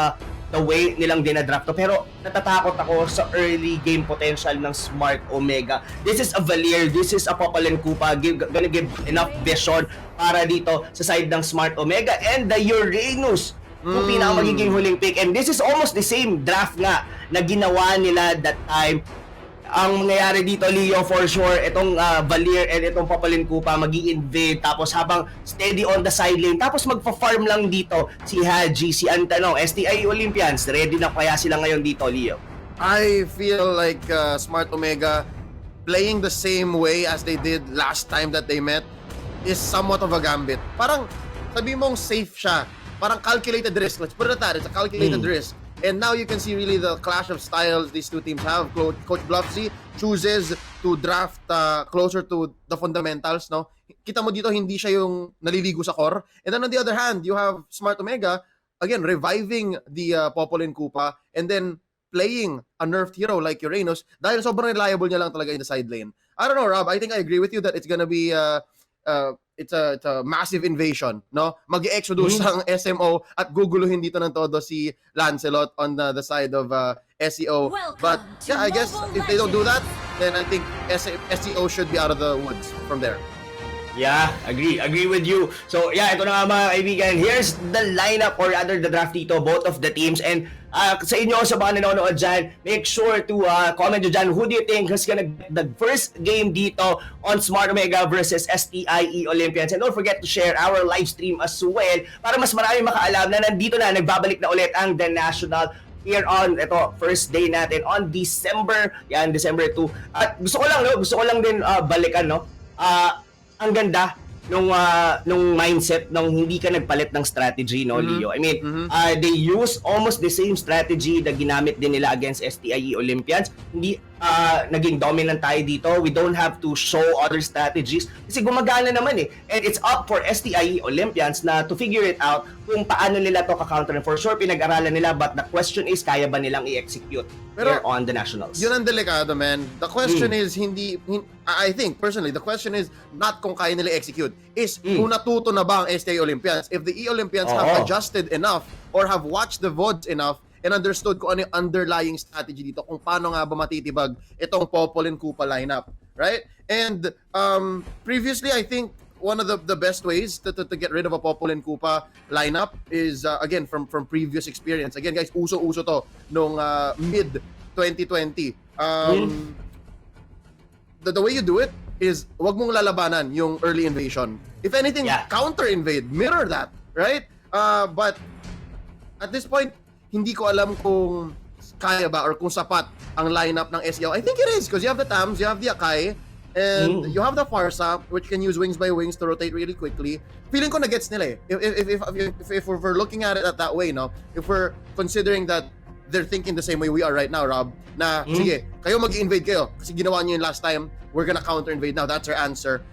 the way nilang dinadraft to, pero natatakot ako sa early game potential ng Smart Omega. This is a Valier, this is a Popolin Kupa, gonna give enough vision para dito sa side ng Smart Omega, and the Uranus kung pinaka magiging huling pick. And this is almost the same draft nga na ginawa nila that time. Ang mangyayari dito, Leo, for sure, itong Valier and itong Popolin Kupa magi-invade, tapos habang steady on the side lane, tapos magpa-farm lang dito si Haji, si Antano, STI Olympians. Ready na kaya sila ngayon dito, Leo? I feel like Smart Omega playing the same way as they did last time that they met is somewhat of a gambit. Parang sabi mong safe siya. Parang calculated risk. Let's put it at that. It's a calculated risk. And now you can see really the clash of styles these two teams have. Coach Bluffsy chooses to draft closer to the fundamentals, no? Kita mo dito, hindi siya yung naliligo sa core. And then on the other hand, you have Smart Omega, again, reviving the Popolin Kupa, and then playing a nerfed hero like Uranus dahil sobrang reliable niya lang talaga in the side lane. I don't know, Rob. I think I agree with you that it's gonna be it's a massive invasion, no? Mag-exodus ang SMO at guguluhin dito ng todo si Lancelot on the side of SEO. But yeah, I guess if they don't do that, then I think SEO should be out of the woods from there. Yeah, agree with you. So yeah, ito na nga mga kaibigan. Here's the lineup or rather the draft dito, both of the teams. And sa inyo, sa mga nanonood dyan, make sure to comment nyo dyan, who do you think is gonna get the first game dito on Smart Omega versus STIE Olympians? And don't forget to share our live stream as well para mas marami makaalam na nandito na, nagbabalik na ulit ang The National here on ito first day natin on December 2. At gusto ko lang din balikan, no. Ang ganda nung mindset nung hindi ka nagpalit ng strategy, no, Leo. I mean, they use almost the same strategy na ginamit din nila against STIE Olympians. Hindi naging dominant tayo dito. We don't have to show other strategies kasi gumagana naman eh. And it's up for STIE Olympians na to figure it out kung paano nila to ka-counter. And for sure, pinag-aralan nila, but the question is, kaya ba nilang i-execute here on the Nationals? Yun ang delikado, man. The question is, I think, personally, the question is not kung kaya nila execute, is kung natuto na ba ang STIE Olympians. If the E-Olympians have adjusted enough or have watched the VODs enough and understood kung ano yung underlying strategy dito, kung paano nga ba matitibag itong Popol and Koopa lineup, right? And previously, I think one of the best ways to get rid of a Popol and Koopa lineup is, again, from previous experience. Again, guys, uso-uso to nung mid-2020. The way you do it is, wag mong lalabanan yung early invasion. If anything, counter-invade, mirror that, right? But at this point, hindi ko alam kung kaya ba or kung sapat ang lineup ng SEO. I think it is because you have the Tams, you have the Akai, and you have the Farsa, which can use wings by wings to rotate really quickly. Feeling ko na gets nila eh. If we're looking at it at that way, no? If we're considering that they're thinking the same way we are right now, Rob, na sige, kayo mag-invade kayo kasi ginawa niyo yun last time, we're gonna counter-invade now. That's our answer.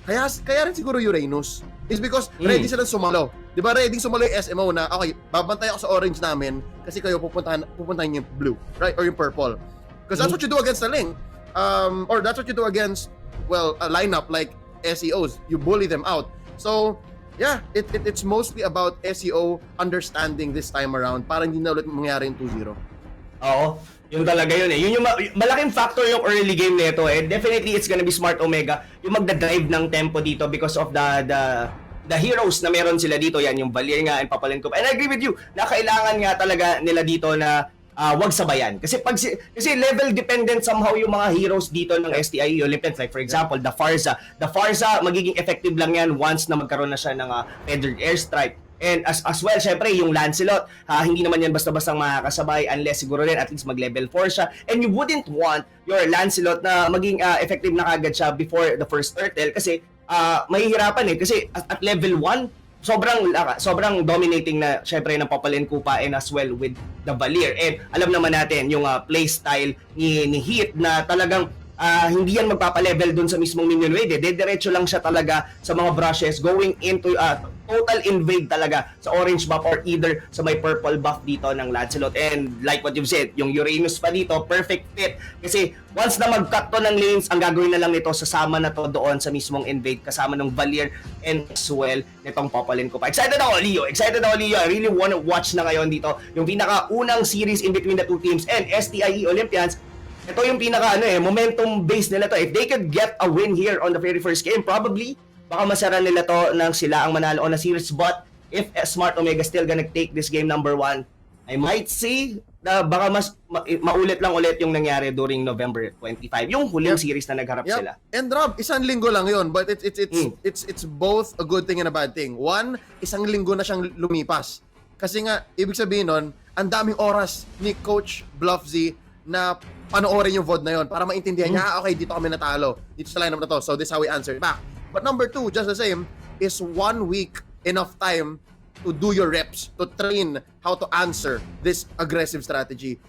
Kaya rin siguro Uranus is because ready silang sumalo. Di ba ready sumalo yung SMO na, okay, babantay ako sa orange namin kasi kayo pupuntahan niyo yung blue, right? Or yung purple. Because that's what you do against the link. Or that's what you do against, well, a lineup like SEOs. You bully them out. So, yeah, it's mostly about SEO understanding this time around para hindi na ulit mangyari yung 2-0. Oo. Yun talaga yun eh. Yun yung malaking factor yung early game nito eh. Definitely it's gonna be Smart Omega yung magda-drive ng tempo dito because of the heroes na meron sila dito. Yan yung Valier nga and Papalen ko. And I agree with you na kailangan nga talaga nila dito na wag sabayan. Kasi level dependent somehow yung mga heroes dito ng STIE Olympians. Like for example, the Farsa. The Farsa magiging effective lang yan once na magkaroon na siya ng feathered airstrike. And as well, syempre, yung Lancelot, hindi naman yan basta-bastang makakasabay unless siguro rin at least mag-level 4 siya. And you wouldn't want your Lancelot na maging effective na kagad siya before the first turtle kasi mahihirapan eh. Kasi at level 1, sobrang dominating na syempre ng Popol and Koopa and as well with the Valier. And alam naman natin yung playstyle ni Heat na talagang hindi yan magpapa-level dun sa mismong minion wave. Diretso lang siya talaga sa mga brushes going into total invade talaga sa orange buff or either sa may purple buff dito ng Lancelot. And like what you've said, yung Uranus pa dito, perfect fit. Kasi once na mag-cut to ng lanes, ang gagawin na lang nito, sasama na to doon sa mismong invade kasama ng Valier and as well nitong Popol and Koopa. Excited ako, Leo. I really wanna watch na ngayon dito yung pinaka-unang series in between the two teams and STIE Olympians. Ito yung pinaka momentum base nila to. If they could get a win here on the very first game, probably baka masara nila to nang sila ang manalo on a series. But if Smart Omega still gonna take this game number 1, I might say na baka mas maulit lang ulit yung nangyari during November 25, yung huling series na nagharap sila. And Rob, isang linggo lang yun, but it's both a good thing and a bad thing. One, isang linggo na siyang lumipas. Kasi nga, ibig sabihin nun, ang daming oras ni Coach Bluffzy na panoorin yung VOD na yon para maintindihan niya, okay, dito kami natalo, dito sa lineup na to, so this is how we answer back. But number 2, just the same, is 1 week enough time to do your reps, to train how to answer this aggressive strategy.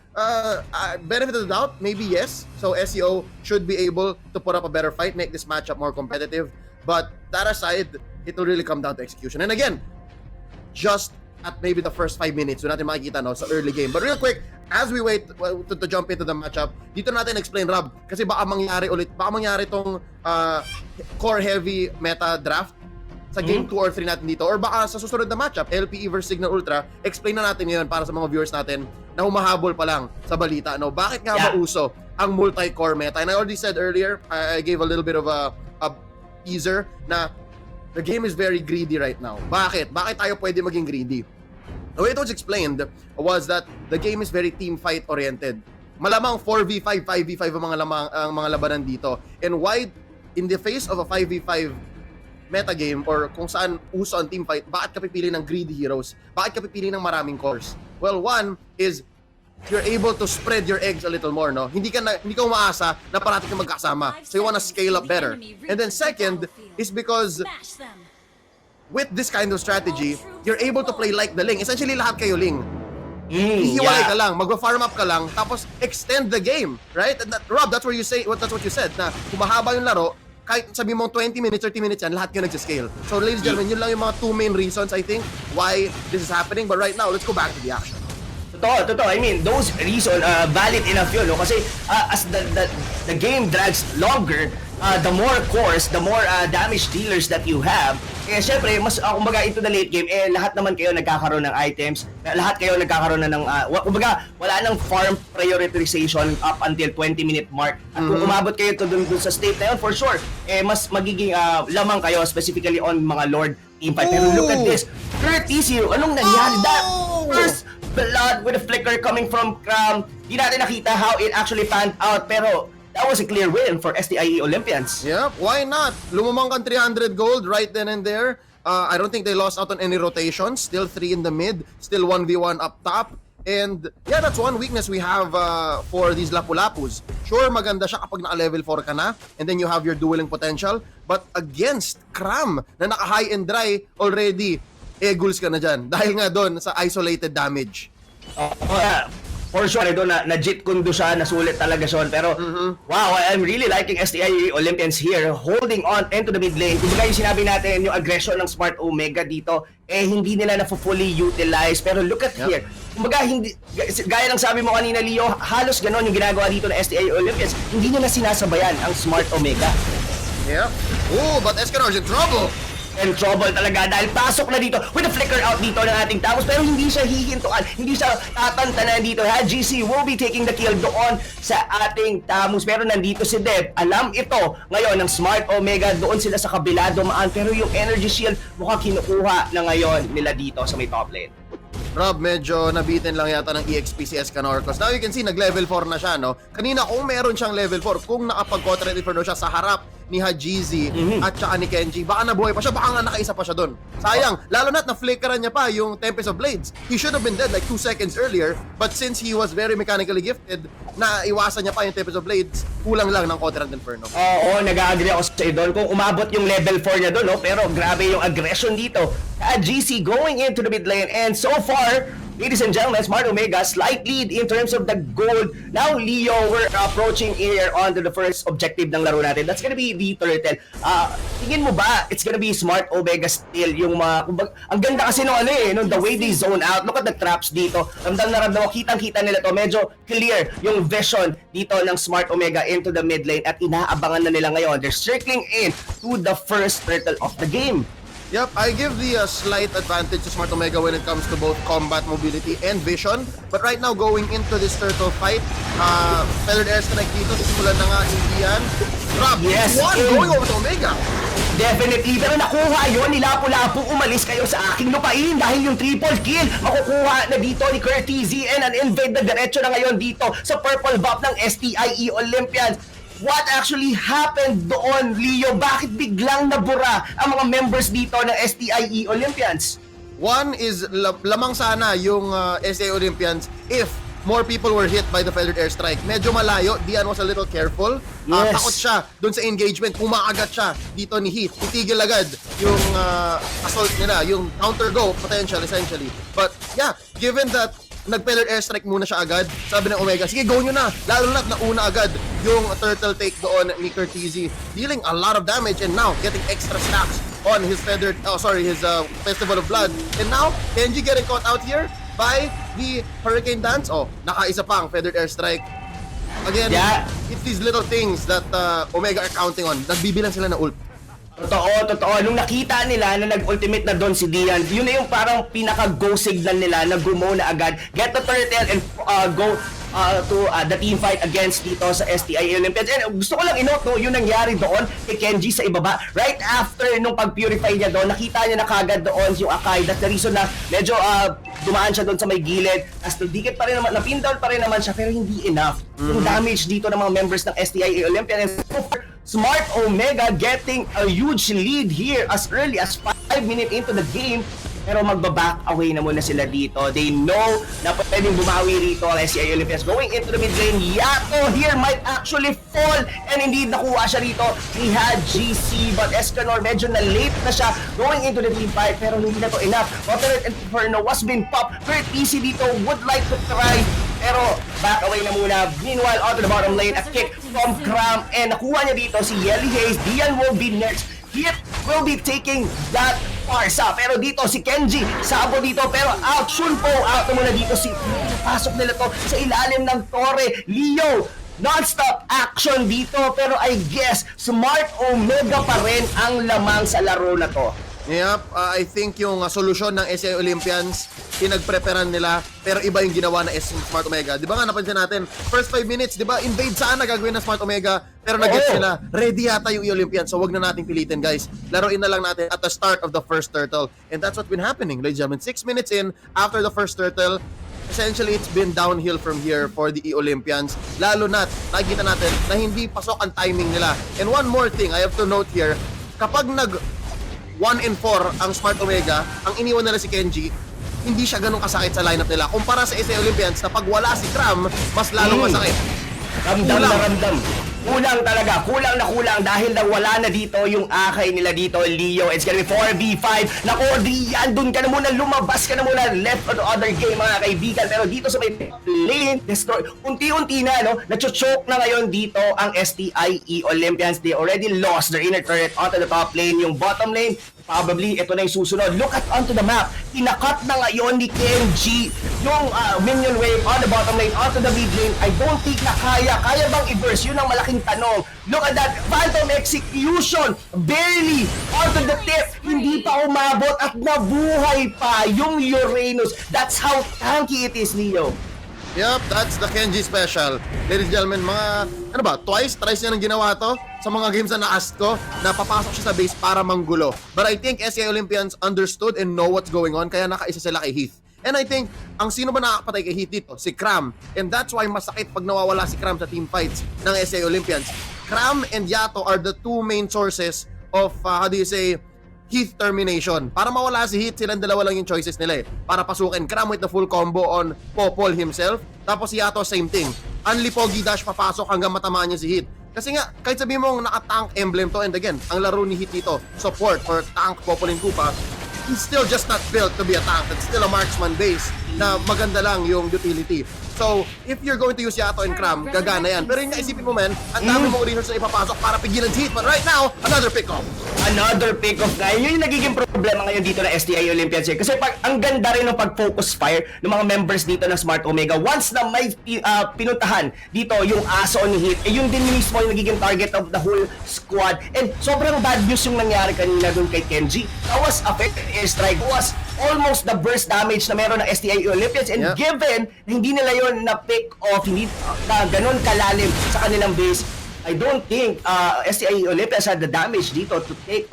Benefit of the doubt, maybe yes. So SEO should be able to put up a better fight, make this matchup more competitive. But that aside, it will really come down to execution. And again, just at maybe the first 5 minutes, so natin makikita no, sa early game. But real quick, as we wait to jump into the matchup, dito natin explain, Rob, kasi baka mangyari tong core heavy meta draft sa game 2 or 3 natin dito, or baka sa susunod na matchup, LPE versus Signal Ultra. Explain na natin ngayon para sa mga viewers natin na humahabol pa lang sa balita, no? Bakit nga ba uso ang multi-core meta? And I already said earlier, I gave a little bit of a teaser na the game is very greedy right now. Bakit tayo pwede maging greedy? The way it was explained was that the game is very team fight oriented. Malamang 4v5, 5v5 ang mga labanan dito. And why in the face of a 5v5 metagame or kung saan uso ang team fight, bakit ka pipili ng greedy heroes? Bakit ka pipili ng maraming cores? Well, one is you're able to spread your eggs a little more, no? Hindi ka umaasa na parati ka magkasama. So you wanna scale up better. And then second is because with this kind of strategy, you're able to play like the Ling. Essentially, lahat kayo Ling. Hihiwalay ka lang, mag-farm up ka lang, tapos extend the game, right? Rob, that's what you said, na kumahaba yung laro, kahit sabi mong 20 minutes, 30 minutes yan, lahat kayo nagsiscale. So, ladies and gentlemen, yun lang yung mga two main reasons, I think, why this is happening. But right now, let's go back to the action. Totoo. I mean, those reasons valid enough yun, no? Kasi as the game drags longer, the more cores, the more damage dealers that you have, syempre, mas kumbaga into the late game, lahat naman kayo nagkakaroon ng items, lahat kayo nagkakaroon na ng, kumbaga, wala nang farm prioritization up until 20-minute mark. At kung umabot kayo to dun sa state na yun, for sure, mas magiging lamang kayo, specifically on mga Lord team fight. Pero look at this, courtesy, anong nangyari? That first blood with a flicker coming from Cram, di natin nakita how it actually panned out, pero that was a clear win for STIE Olympians. Yep, why not? Lumamang kang 300 gold right then and there. I don't think they lost out on any rotations. Still 3 in the mid, still 1v1 up top. And yeah, that's one weakness we have for these Lapu-Lapus. Sure, maganda siya kapag naka-level 4 ka na, and then you have your dueling potential. But against Cram, na naka-high and dry already, goals ka na dyan. Dahil nga doon sa isolated damage. For sure, doon na-jit kundo siya, nasulit talaga siya. Pero, wow, I'm really liking STIE Olympians here, holding on into the mid lane. Kumbaga yung sinabi natin, yung aggression ng Smart Omega dito, hindi nila na-fully utilize. Pero look at here. Kumbaga, gaya ng sabi mo kanina, Leo, halos ganon yung ginagawa dito ng STIE Olympians. Hindi nila sinasabayan ang Smart Omega. Yeah. Oh, but Escanor's in trouble. In trouble talaga dahil pasok na dito with a flicker out dito ng ating Tamus, pero hindi siya hihintuan, hindi siya tatantanan dito. GC will be taking the kill doon sa ating Tamus, pero nandito si Dev. Alam ito ngayon ng Smart Omega, doon sila sa kabila dumaan, pero yung energy shield mukhang kinukuha na ngayon nila dito sa may top lane. Rob, medyo nabitin lang yata ng EXP si Escanor. Because now you can see, nag-level 4 na siya, no? Kanina, kung meron siyang level 4, kung nakapag-Contract Inferno siya sa harap ni Hajizi at saka ni Kenji, baka nabuhay pa siya, baka nga nakaisa pa siya doon. Sayang, lalo na't na-flickeran niya pa yung Tempest of Blades. He should have been dead like 2 seconds earlier, but since he was very mechanically gifted, naiwasan niya pa yung Tempest of Blades, kulang lang ng Contract Inferno. Oo, nag-agree ako sa doon. Kung umabot yung level 4 niya doon, no? Pero grabe yung aggression dito. GC going into the mid lane, and so far, ladies and gentlemen, Smart Omega, slight lead in terms of the gold. Now, Leo, we're approaching here on to the first objective ng laro natin. That's gonna be the turtle. Tingin mo ba, it's gonna be Smart Omega still yung ang ganda kasi nung the way they zone out. Look at the traps dito. Ramdam na ramdam mo, kitang-kita nila to. Medyo clear yung vision dito ng Smart Omega into the mid lane at inaabangan na nila ngayon. They're circling in to the first turtle of the game. Yep, I give the slight advantage to Smart Omega when it comes to both combat mobility and vision. But right now, going into this turtle fight, Feathered Airstrike dito, sisimulan na nga hindi yan. Rob, yes, going over to Omega. Definitely, pero nakuha yun ni Lapu-Lapu. Umalis kayo sa aking lupain dahil yung triple kill makukuha na dito ni Curtis and an invade na diretso na ngayon dito sa purple buff ng STIE Olympians. What actually happened doon, Leo? Bakit biglang nabura ang mga members dito ng STIE Olympians? One is lamang sana yung STIE Olympians if more people were hit by the Feathered Airstrike. Medyo malayo, Dian was a little careful. Yes. Takot siya dun sa engagement, umaagat siya dito ni Heath. Itigil agad yung assault nila, yung counter go potential essentially. But yeah, given that nag-Feathered Airstrike muna siya agad, sabi ng Omega, sige, go nyo na. Lalo na't nauna agad yung turtle take doon ni Curtizi, dealing a lot of damage and now getting extra stacks on his Festival of Blood. And now, Kenji getting caught out here. by the Hurricane Dance. Oh, nakaisa pang Feathered Airstrike. Again, it's these little things that Omega are counting on. Nagbibilang sila na ult. Totoo. Nung nakita nila na nag-ultimate na doon si Dian, yun na yung parang pinaka-go signal nila na gumo na agad. Get the turtle and go to the team fight against dito sa STI Olympians. And gusto ko lang i-note, no, yung nangyari doon kay Kenji sa ibaba. Right after nung pag-purify niya doon, nakita niya na kagad doon yung Akai. That's the reason na medyo dumaan siya doon sa may gilid. Tapos dikit pa rin naman, napin-down pa rin naman siya, pero hindi enough. Yung damage dito ng mga members ng STI Olympians. Smart Omega getting a huge lead here as early as 5 minutes into the game. Pero magbaback away na muna sila dito. They know na pwedeng bumawi rito ang SCI Olympians. Going into the mid lane, Yato here might actually fall. And indeed, nakuha siya rito. He had GC, but Escanor medyo na late na siya going into the team fight. Pero hindi na to enough. Waternet Inferno was being popped. Kurt PC dito would like to try. Pero back away na muna. Meanwhile, out to the bottom lane, a kick from Cram. And nakuha niya dito si Yelly Hayes. Dian will be next. He will be taking that Parsa. Pero dito si Kenji, sabo dito. Pero out, Shunpo, out na muna dito si... Pasok nila to sa ilalim ng Torre. Leo, non-stop action dito. Pero I guess, Smart Omega pa rin ang lamang sa laro na to. Yep, I think yung solusyon ng SCI Olympians, pinagpreparan nila, pero iba yung ginawa na Smart Omega. Di ba nga, napansin natin, first 5 minutes, di ba, invade sana gagawin ng Smart Omega, pero nag-get sila, ready yata yung Olympians, so wag na nating pilitin, guys. Laruin na lang natin at the start of the first turtle. And that's what's been happening, ladies and gentlemen. 6 minutes in, after the first turtle, essentially, it's been downhill from here for the Olympians. Lalo na, nakikita natin na hindi pasok ang timing nila. And one more thing, I have to note here, kapag 1 and 4 ang Smart Omega, ang iniwan nila si Kenji, hindi siya ganun kasakit sa lineup nila. Kumpara sa SA Olympians na pag wala si Cram, mas lalong masakit. Ramdam na ramdam. Kulang talaga. Kulang na kulang dahil na wala na dito yung akay nila dito, Leo. It's gonna be 4v5. Naku, Dian, dun ka na muna. Lumabas ka na muna. Left on the other game, mga kaibigan. Pero dito sa may lane, destroy. Unti-unti na, no? Nachochoke na ngayon dito ang STIE Olympians. They already lost their inner turret onto the top lane. Yung bottom lane, probably ito na yung susunod. Look at onto the map. Inakat na ngayon ni Kenji yung minion wave on the bottom lane onto the mid lane. I don't think na kaya. Kaya bang i-burst? Yun ang malaking tanong. Look at that. Phantom execution. Barely onto the tip. Hindi pa umabot at nabuhay pa yung Uranus. That's how tanky it is, Leo. Yup, that's the Kenji special. Ladies and gentlemen, mga, thrice niya nang ginawa to sa mga games na na-ask ko, na papasok siya sa base para manggulo. But I think SCI Olympians understood and know what's going on, kaya nakaisa sila kay Heath. And I think, ang sino ba nakakapatay kay Heath dito? Si Cram. And that's why masakit pag nawawala si Cram sa team fights ng SCI Olympians. Cram and Yato are the two main sources of, Heath termination. Para mawala si Heath, silang dalawa lang yung choices nila eh. Para pasukin Cram with the full combo on Popol himself. Tapos si Yato, same thing. Unli Pogi Dash papasok hanggang matamaan niya si Heath. Kasi nga, kahit sabihin mong naka-tank emblem to, and again, ang laro ni Heath dito, support or tank Popol and Koopa, he's still just not built to be a tank. It's still a marksman base na maganda lang yung utility. So, if you're going to use Yato and Cram, gagana yan. Pero yung naisipin mo, man, ang dami mong resources na ipapasok para pigilan si Heath. But right now, another pick-off. Another pick-off na. Yun yung nagiging problema ngayon dito na STI Olympians. Kasi ang ganda rin ng pag-focus fire ng mga members dito ng Smart Omega. Once na may pinuntahan dito yung aso ni Heath, yun din mismo yung nagiging target of the whole squad. And sobrang bad news yung nangyari kanina dun kay Kenji. That was affected airstrike. It was almost the burst damage na meron ng STI Olympians. And given na hindi nila yun na pick off, hindi na ganun kalalim sa kanilang base, I don't think STI Olympians had the damage dito to take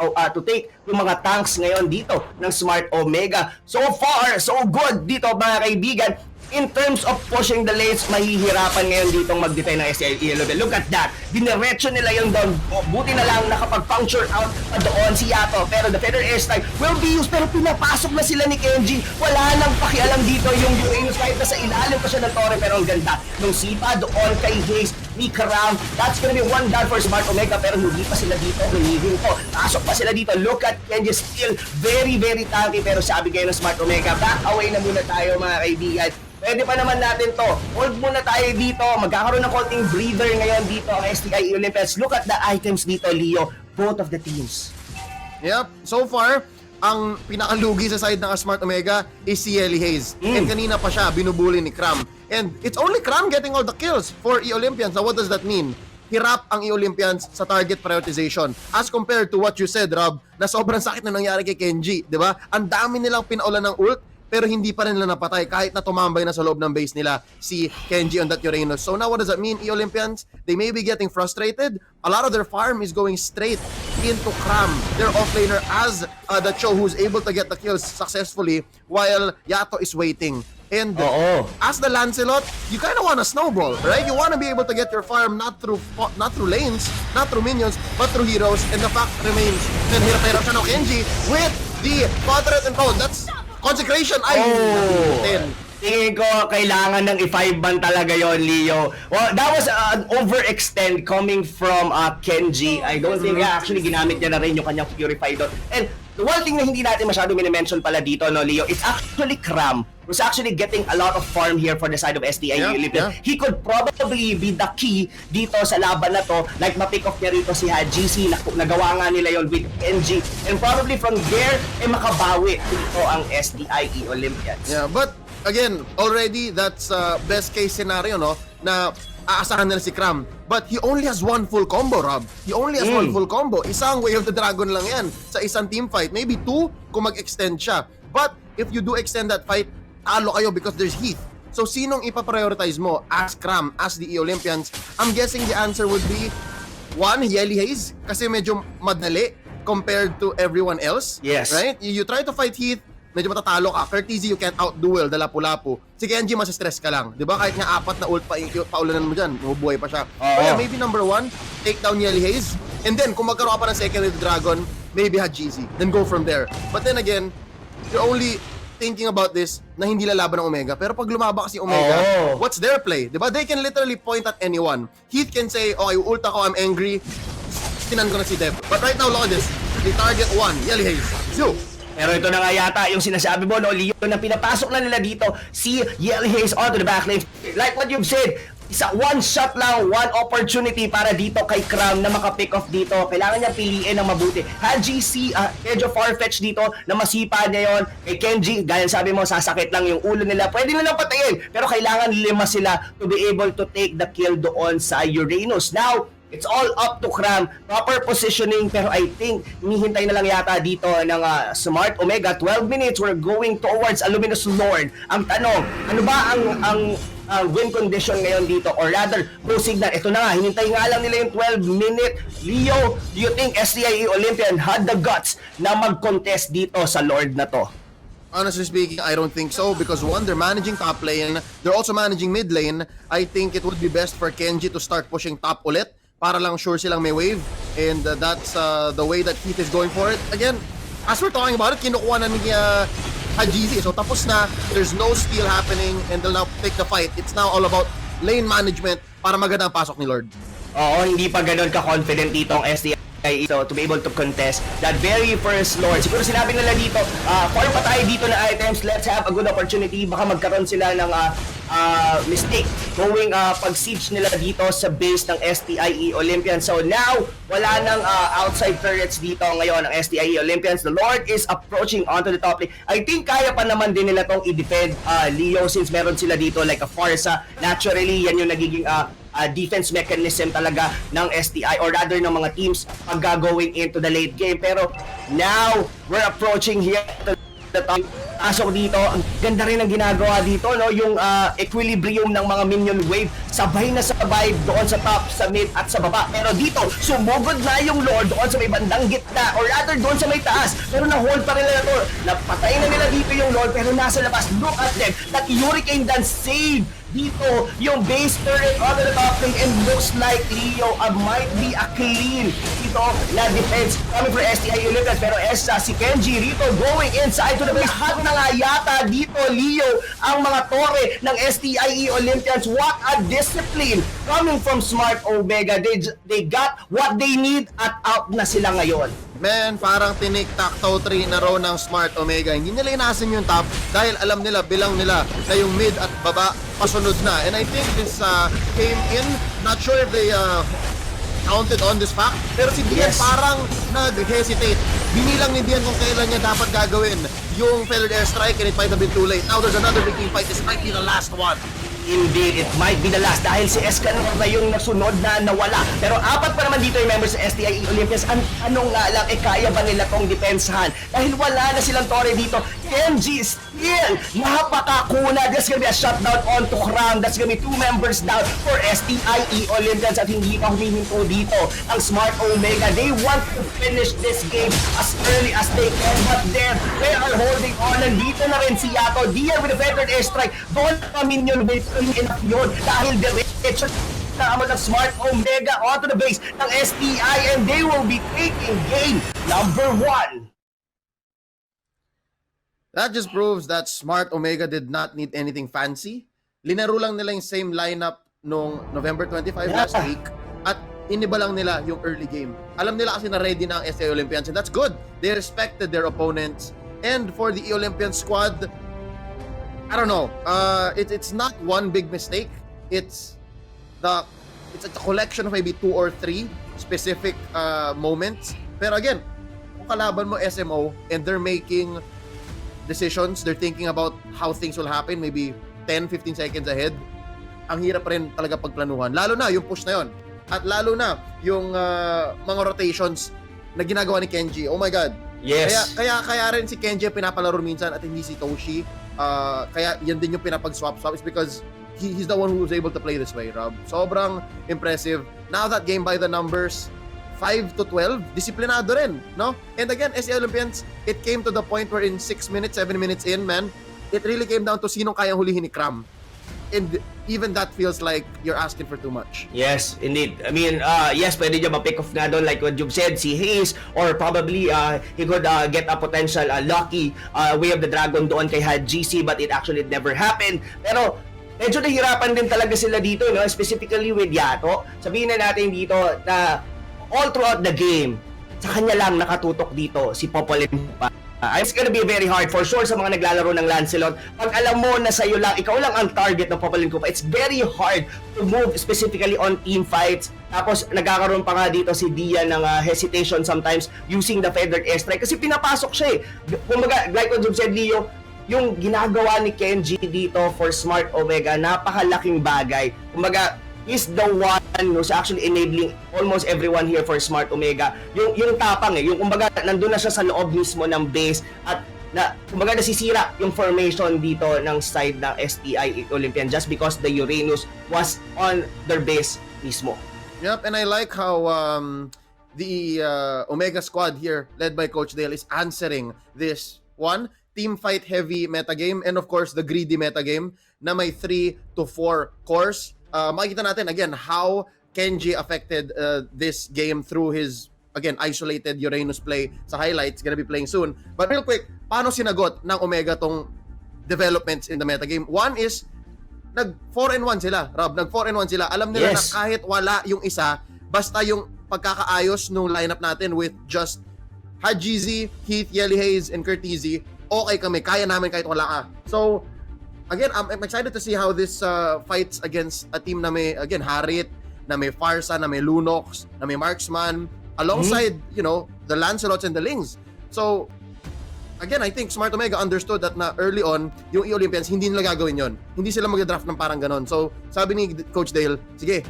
yung mga tanks ngayon dito ng Smart Omega. So far, so good dito, mga kaibigan. In terms of pushing the lanes, mahihirapan ngayon ditong mag-defend ng STI Olympians. Look at that. Dinerecho nila yung down. Buti na lang nakapag-puncture out pa doon si Yato. Pero the Feather Airstrike will be used. Pero pinapasok na sila ni Kenji. Wala nang pakialam dito yung Uranus kahit nasa ilalim pa siya ng Torre. Pero ang ganda nung sipa doon kay Hayes ni Karam. That's gonna be one down for Smart Omega. Pero hindi pa sila dito. Hinihing ko. Pasok pa sila dito. Look at Kenji, still very, very tanky. Pero sabi kayo ng Smart Omega, back away na muna tayo, mga kaibigan. Pwede pa naman natin to. Hold muna tayo dito. Magkakaroon ng konting breather ngayon dito ang STI Olympians. Look at the items dito, Leo. Both of the teams. Yep. So far, ang pinakalugi sa side ng Smart Omega is si Yeli Hayes. And kanina pa siya binubuli ni Cram. And it's only Cram getting all the kills for E-Olympians. Now what does that mean? Hirap ang E-Olympians sa target prioritization. As compared to what you said, Rob, na sobrang sakit na nangyari kay Kenji, di ba? Ang dami nilang pinaulan ng ult, pero hindi pa rin nila napatay kahit na tumambay na sa loob ng base nila si Kenji on that Uranus. So now what does that mean, E-Olympians? They may be getting frustrated. A lot of their farm is going straight into Cram, their offlaner, as the Cho who's able to get the kills successfully while Yato is waiting. And as the Lancelot, you kind of want to snowball, right? You want to be able to get your farm not through lanes, not through minions, but through heroes. And the fact remains, then hirap siya ng Kenji with the quadrant and code. That's consecration. Tingin ko, kailangan ng i-5 ban talaga yon, Leo. Well, that was an overextend coming from Kenji. I don't think actually ginamit niya na rin yung kanyang Purify doon. And the one thing na hindi natin masyado minimension pala dito, no, Leo, it's actually Cram who's actually getting a lot of farm here for the side of STI. He could probably be the key dito sa laban na to. Like, ma-pick off niya rito si GC, nagawa nga nila yon with NG. And probably from there, makabawi dito ang STI Olympians. Yeah, but again, already that's best case scenario, no? Na aasahan nila si Cram. But he only has one full combo, Rob. He only has one full combo. Isang Way of the Dragon lang yan sa isang team fight. Maybe two kung mag-extend siya. But if you do extend that fight, talo kayo because there's Heath. So sinong ipaprioritize mo as Cram, as the E-Olympians? I'm guessing the answer would be one, Yeli Hayes, kasi medyo madali compared to everyone else. Yes. Right? You try to fight Heath, medyo matatalo ka. Courtesy, you can't outduel the lapu-lapu. Si Kenji, masistress ka lang. Di ba? Kahit nga 4 na ult paulanan mo dyan, mabubuhay pa siya. Kaya maybe number 1, take down Yeli Hayes. And then, kung magkaroon ka pa ng second with Dragon, maybe GC. Then go from there. But then again, you're only thinking about this na hindi lalaban ng Omega. Pero pag lumaba kasi Omega, what's their play? Di ba? They can literally point at anyone. Heath can say, okay, ult ako, I'm angry. Tinan ko na si Dev. But right now, look at this. They target 1, Yeli Hayes. Zo! Pero ito na nga yata yung sinasabi mo, no, Leo, na pinapasok na nila dito si Yeli Hayes onto the backlane. Like what you've said, isa one shot lang, one opportunity para dito kay Cram na maka-pick off dito. Kailangan niya piliin ng mabuti. GC, medyo far-fetched dito na masipa niya yon. Kay Kenji, gaya sabi mo, sasakit lang yung ulo nila. Pwede nilang patayin, pero kailangan 5 sila to be able to take the kill doon sa Uranus. Now, it's all up to Cram. Proper positioning, pero I think hinihintay na lang yata dito ng Smart Omega. 12 minutes, we're going towards a Luminous Lord. Ang tanong, ano ba ang win condition ngayon dito? Or rather, Pro Signal, ito na nga, hinintay nga lang nila yung 12-minute. Leo, do you think STIE Olympian had the guts na mag-contest dito sa Lord na to? Honestly speaking, I don't think so because one, they're managing top lane, they're also managing mid lane. I think it would be best for Kenji to start pushing top ulit para lang sure silang may wave, and that's the way that Heath is going for it. Again, as we're talking about it, kinukuha na ni GC, so tapos na, there's no steal happening, and they'll now take the fight. It's now all about lane management para maganda ang pasok ni Lord. Oo, hindi pa ganun ka-confident dito ang STI. So, to be able to contest that very first Lord. Siguro sinabi nila dito, for pa tayo dito na items, let's have a good opportunity. Baka magkaroon sila ng mistake going pag-siege nila dito sa base ng STIE Olympians. So now, wala nang outside turrets dito ngayon ng STIE Olympians. The Lord is approaching onto the top lane. I think kaya pa naman din nila tong i-defend, Leo, since meron sila dito like a Farsa. Naturally, yan yung nagiging defense mechanism talaga ng STI or rather ng mga teams pag going into the late game. Pero now, we're approaching here to the top. Pasok dito, ang ganda rin ang ginagawa dito, no? Yung equilibrium ng mga minion wave, sabay na sabay doon sa top, sa mid at sa baba. Pero dito, sumugod na yung Lord doon sa may bandang gitna or rather doon sa may taas. Pero na-hold pa rin nila to. Napatay na nila dito yung Lord pero nasa labas. Look at them. That Hurricane done save dito yung base turret on the top lane, and looks like Leo might be a clean dito na defense coming for STI Olympians. Pero si Kenji rito going inside to the base. Lahat na nga yata dito, Leo, ang mga tore ng STI Olympians. What a discipline coming from Smart Omega. They got what they need at out na sila ngayon. Man, parang tinik-tack-toe 3 na row ng Smart Omega. Hindi nila inasin yung top dahil alam nila, bilang nila na yung mid at baba pasunod na. And I think this came in, not sure if they counted on this fact, pero si Dian parang nag-hesitate Binilang ni Dian kung kailan niya dapat gagawin yung feathered airstrike, and it might have been too late. Now there's another big team fight. This might be the last one. Indeed, it might be the last dahil si Escanor na yung nasunod na nawala. Pero apat pa naman dito yung members sa STIE Olympians. Anong nga lang, kaya ba nila tong depensahan? Dahil wala na silang tore dito. Kenji still napakakuna. There's gonna be a shutdown on to Kram. That's gonna be 2 members down for STIE Olympians at hindi pa humihinto dito ang Smart Omega. They want to finish this game as early as they can, but then they are holding on. Nandito na rin si Yato. Dian with the feathered airstrike. Doon pa minion with enough yun dahil diretso na amon ng Smart Omega onto the base ng STI, and they will be taking game number 1. That just proves that Smart Omega did not need anything fancy. Linaro lang nila yung same lineup nung November 25 last week at iniba lang nila yung early game. Alam nila kasi na ready na ang STI Olympians, and that's good. They respected their opponents. And for the E-Olympian squad, I don't know. It's not one big mistake. It's a collection of maybe 2 or 3 specific moments. Pero again, kung kalaban mo SMO and they're making decisions, they're thinking about how things will happen, maybe 10-15 seconds ahead, ang hirap rin talaga pagplanuhan. Lalo na yung push na yon. At lalo na yung mga rotations na ginagawa ni Kenji. Oh my God. Yes. Kaya rin si Kenji pinapalaro minsan at hindi si Toshi. Kaya yan din yung pinapag-swap. It's because he's the one who was able to play this way, Rob. Sobrang impressive. Now that game by the numbers, 5-12, disiplinado rin, no? And again, SEO Olympians, it came to the point where in 6 minutes, 7 minutes in, man, it really came down to sinong kayang hulihin ni Kram. And even that feels like you're asking for too much. Yes, indeed. I mean, yes, pwede niya ma-pick off na doon like what you've said, si Hayes, or probably he could get a potential lucky Way of the Dragon doon kay GC, but it actually never happened. Pero medyo nahirapan din talaga sila dito, no? Specifically with Yato. Sabihin na natin dito na all throughout the game, sa kanya lang nakatutok dito si Popolin pa. It's gonna be very hard for sure sa mga naglalaro ng Lancelot. Pag alam mo na sa'yo lang, ikaw lang ang target ng Popolin Kupa, it's very hard to move specifically on team fights. Tapos nagkakaroon pa nga dito si Dia ng hesitation sometimes using the feathered airstrike kasi pinapasok siya eh. Kumbaga, like what you said, Leo, yung ginagawa ni Kenji dito for Smart Omega, napakalaking bagay. Kumbaga, he's the one who's actually enabling almost everyone here for Smart Omega. Yung tapang yung kumbaga nandun na siya sa loob mismo ng base at kumbaga nasisira yung formation dito ng side ng STI Olympian just because the Uranus was on their base mismo. Yep, and I like how the Omega squad here, led by Coach Dale, is answering this one team fight heavy metagame and of course the greedy metagame na may 3 to 4 cores. Makikita natin again how Kenji affected this game through his again isolated Uranus play sa highlights, gonna be playing soon. But real quick, paano sinagot ng Omega tong developments in the metagame? One is nag 4-1 sila, Rob. Nag 4-1 sila. Alam nila na kahit wala yung isa, basta yung pagkakaayos nung lineup natin with just Hajizi, Heath, Yelly Hayes, and Curtizi, okay kami. Kaya namin kahit wala ka. So again, I'm excited to see how this fights against a team na may, again, Harit, na may Farsa, na may Lunox, na may Marksman, alongside, you know, the Lancelots and the Lings. So, again, I think Smart Omega understood that na early on, yung E-Olympians, hindi nila gagawin yon. Hindi sila mag-draft ng parang ganon. So, sabi ni Coach Dale, sige,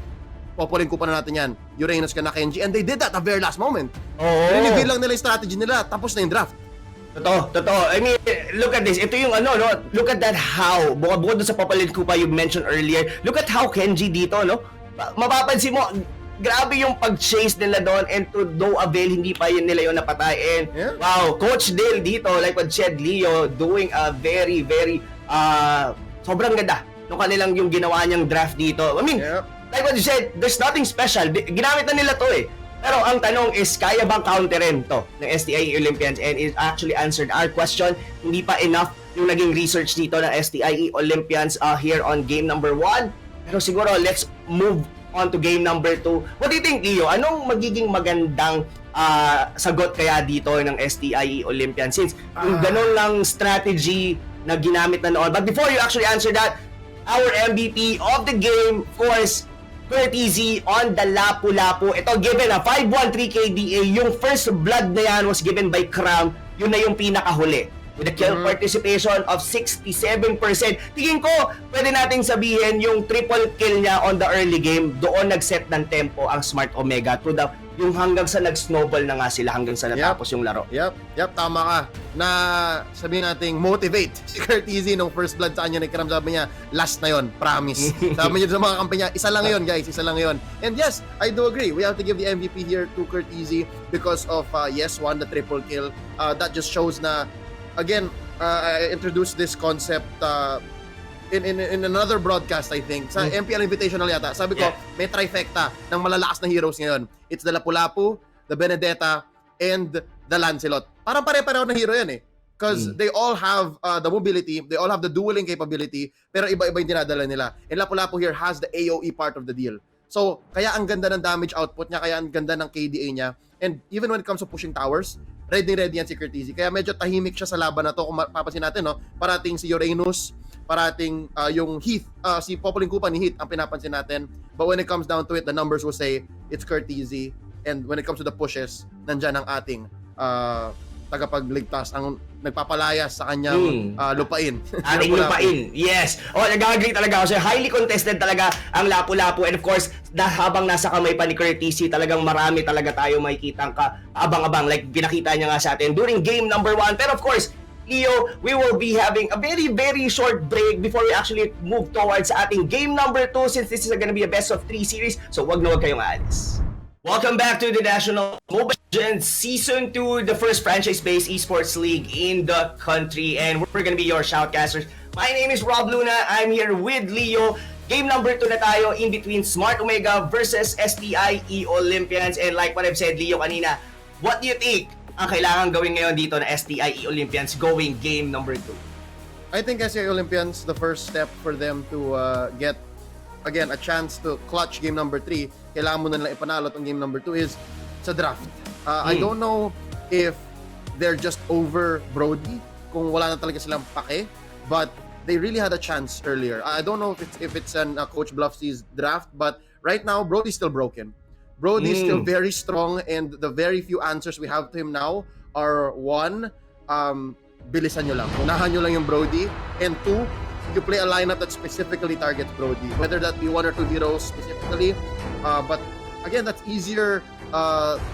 Popolin Kupa na natin yan. Uranus ka na, Kenji. And they did that at the very last moment. Reveal lang nila yung strategy nila, tapos na yung draft. Totoo. I mean, look at this. Ito yung no? Look at that how. Bukod doon sa Popolin Kupa you mentioned earlier. Look at how Kenji dito, no? Mapapansin mo, grabe yung pag-chase nila doon and to no avail, hindi pa yun nila yung napatay. And wow, Coach Dale dito, like what said Leo, doing a very, very, sobrang ganda nung kanilang yung ginawa niyang draft dito. I mean, like what you said, there's nothing special. Ginamit na nila to eh. Pero ang tanong is, kaya bang counterin to ng STIE Olympians? And it actually answered our question. Hindi pa enough yung naging research dito ng STIE Olympians here on game number 1. Pero siguro, let's move on to game number 2. What do you think, Leo? Anong magiging magandang sagot kaya dito ng STIE Olympians? Since yung ganun lang strategy na ginamit na noon. But before you actually answer that, our MVP of the game, of course, Courtesy on the Lapu-Lapu. Ito given 513 KDA. Yung first blood na yan was given by Crown. Yun na yung pinakahuli. With a kill participation of 67%. Tingin ko, pwede nating sabihin yung triple kill niya on the early game, doon nag-set ng tempo ang Smart Omega through yung hanggang sa nag-snowball na nga sila hanggang sa natapos yung laro. Yep, tama ka. Na sabihin nating motivate si Courtesy nung first blood sa kanya ni Kram. Sabi niya, last na yon, promise. Sabi niya sa mga kampi niya, isa lang yon guys, isa lang yon. And yes, I do agree. We have to give the MVP here to Courtesy because of, yes, one, the triple kill. That just shows na, again, I introduced this concept in another broadcast, I think. Sa MPL Invitational yata. Sabi ko, may trifecta ng malalakas na heroes ngayon. It's the Lapu-Lapu, the Benedetta, and the Lancelot. Parang pare-pareho na hero yan eh. Because they all have the mobility, they all have the dueling capability, pero iba-iba yung dinadala nila. And Lapu-Lapu here has the AoE part of the deal. So, kaya ang ganda ng damage output niya, kaya ang ganda ng KDA niya. And even when it comes to pushing towers, ready yan si Courtesy. Kaya medyo tahimik siya sa laban na to. Kung mapapansin natin, no? Parating si Uranus, parating yung Heath, si Popoling Kupa ni Heath ang pinapansin natin. But when it comes down to it, the numbers will say it's Courtesy. And when it comes to the pushes, nandyan ang ating tagapagligtas, ang nagpapalayas sa kanyang lupain. Ating lupain, yes. Nag-agree talaga ako. So, highly contested talaga ang Lapu-Lapu. And of course, habang nasa kamay pa ni Courtesy, talagang marami talaga tayo makikita abang-abang. Like, pinakita niya nga sa atin during game number 1. Pero of course, Leo, we will be having a very, very short break before we actually move towards sa ating game number 2 since this is gonna be a best of 3 series. So, wag na wag kayong aalis. Welcome back to the National Mobile Legends Season 2, the first franchise-based esports league in the country. And we're gonna be your shoutcasters. My name is Rob Luna. I'm here with Leo. Game number 2 na tayo in between Smart Omega versus STIE Olympians. And like what I've said, Leo, kanina, what do you think ang kailangan gawin ngayon dito na STIE Olympians going game number 2? I think STIE Olympians, the first step for them to get, again, a chance to clutch game number 3, kailangan mo na lang ipanalo itong game number 2 is sa draft. I don't know if they're just over Brody, kung wala na talaga silang pake, but they really had a chance earlier. I don't know if it's an Coach Bluffsy's draft, but right now, Brody's still broken. Brody's still very strong, and the very few answers we have to him now are 1, bilisan nyo lang. Unahan nyo lang yung Brody, and 2, you play a lineup that specifically targets Brody, whether that be 1 or 2 heroes specifically, but again, that's easier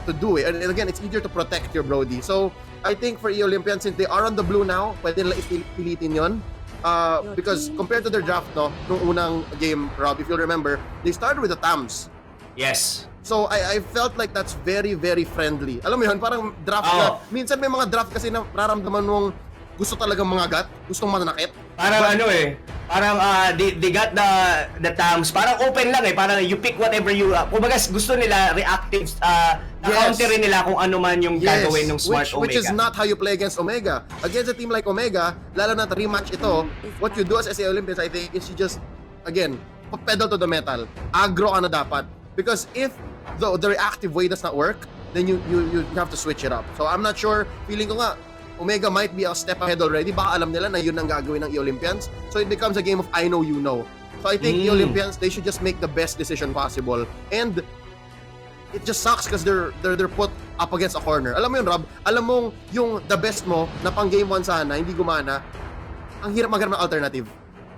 to do it, and again, it's easier to protect your Brody. So I think for E-Olympians, since they are on the blue now, pwede nila ipilitin yun, because compared to their draft, no, nung unang game, Rob, if you'll remember, they started with the TAMs. Yes. So I felt like that's very, very friendly. Alam mo yun, parang draft ka. Minsan may mga draft kasi na nararamdaman mong gusto talagang mga gat, gustong mananakit. Parang parang they got the TAMs. Parang open lang parang you pick whatever you, kumbaga gusto nila reactive, na-counterin nila kung ano man yung gagawin ng Smart Omega. Which is not how you play against Omega. Against a team like Omega, lalo na rematch ito, what you do as SEO Olympians, I think, is you just, again, pedal to the metal. Aggro ka na dapat. Because if the reactive way does not work, then you have to switch it up. So I'm not sure, feeling ko nga, Omega might be a step ahead already. Baka alam nila na yun ang gagawin ng E-Olympians. So it becomes a game of I know, you know. So I think E-Olympians, they should just make the best decision possible. And it just sucks because they're put up against a corner. Alam mo yun, Rob? Alam mong yung the best mo na pang game 1 sana, hindi gumana, ang hirap maghanap ng alternative.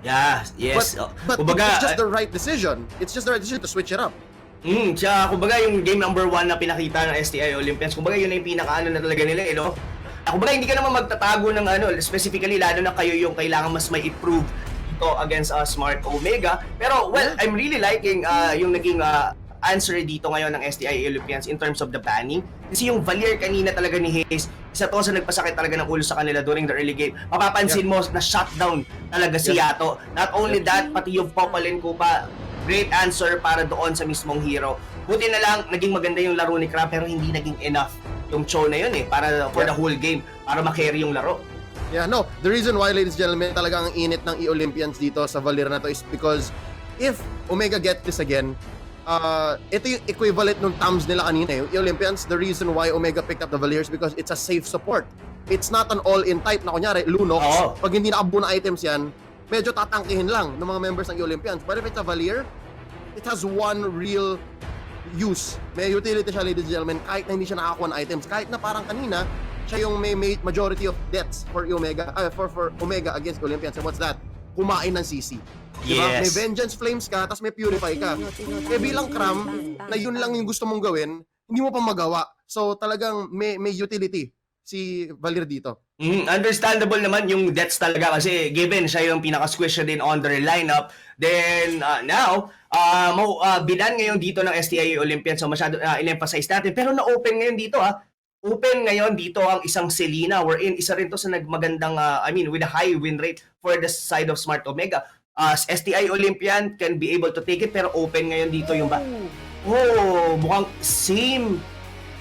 Yeah, yes. But kumbaga, it's just the right decision. It's just the right decision to switch it up. Tsaka kumbaga yung game number 1 na pinakita ng STI Olympians, kumbaga yun na yung pinaka-ano na talaga nila no? Kumbaga hindi ka naman magtatago ng specifically lalo na kayo yung kailangan mas may improve ito against Smart Omega. Pero well, I'm really liking yung naging answer dito ngayon ng STI Olympians in terms of the banning. Kasi yung Valier kanina talaga ni Hayes, isa to sa nagpasakit talaga ng ulo sa kanila during the early game. Mapapansin mo na shutdown talaga si Yato. Not only that, pati yung Popolin Kupa, great answer para doon sa mismong hero. Buti na lang, naging maganda yung laro ni Crab pero hindi naging enough yung show na yun para for the whole game, para ma-carry yung laro. Yeah, no. The reason why, ladies and gentlemen, talaga ang init ng E-Olympians dito sa Valier na to is because if Omega get this again, ito yung equivalent ng TAMs nila kanina. E-Olympians, the reason why Omega picked up the Valier is because it's a safe support. It's not an all-in type na kunyari, Lunox. Pag hindi nakabuo na items yan, medyo tatangkihin lang ng mga members ng E-Olympians. But if it's a Valier, it has one real use. May utility siya, ladies and gentlemen, kahit na hindi siya nakakuha ng items. Kahit na parang kanina, siya yung may majority of deaths for Omega, for Omega against Olympians. And what's that? Kumain ng CC. Diba? Yes. May Vengeance Flames ka, tapos may Purify ka. Eh bilang Cram, na yun lang yung gusto mong gawin, hindi mo pa magawa. So talagang may utility si Valir dito. Understandable naman yung deaths talaga kasi given siya yung pinaka-squish din on their lineup. Then now, binan ngayon dito ng STIA Olympians, so masyado in-emphasize natin. Pero na-open ngayon dito Open ngayon dito ang isang Selena wherein isa rin to sa nagmagandang, with a high win rate for the side of Smart Omega. STI Olympian can be able to take it pero open ngayon dito yung mukhang same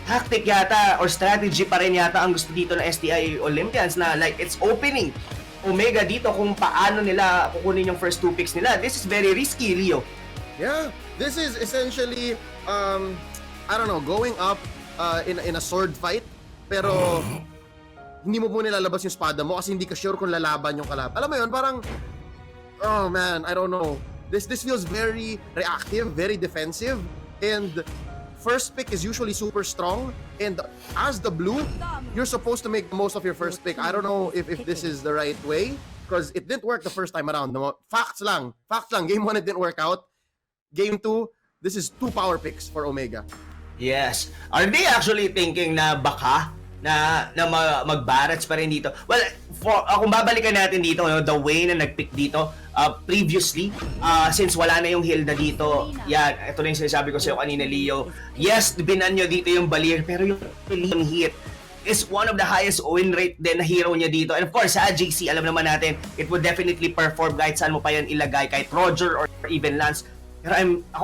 tactic yata or strategy pa rin yata ang gusto dito ng STI Olympians na like it's opening Omega dito kung paano nila kukunin yung first 2 picks nila. This is very risky, Leo. Yeah, this is essentially going up in a sword fight pero hindi mo po nilalabas yung espada mo kasi hindi ka sure kung lalaban yung kalaban. Alam mo yun, parang oh man, I don't know. This feels very reactive, very defensive, and first pick is usually super strong. And as the blue, you're supposed to make the most of your first pick. I don't know if this is the right way because it didn't work the first time around. No? Facts lang. Game 1 it didn't work out. Game 2, this is 2 power picks for Omega. Yes. Are they actually thinking na baka na mag-barrage pa rin dito? Well, kung babalikan natin dito, the way na nag-pick dito previously, since wala na yung Hilda dito, yan, ito na yung sinasabi ko sa'yo kanina, Leo. Yes, binan nyo dito yung Valir, pero yung hit is one of the highest win rate din na hero niya dito. And of course, sa JC, alam naman natin, it would definitely perform kahit saan mo pa yan ilagay, kahit Roger or even Lance. Pero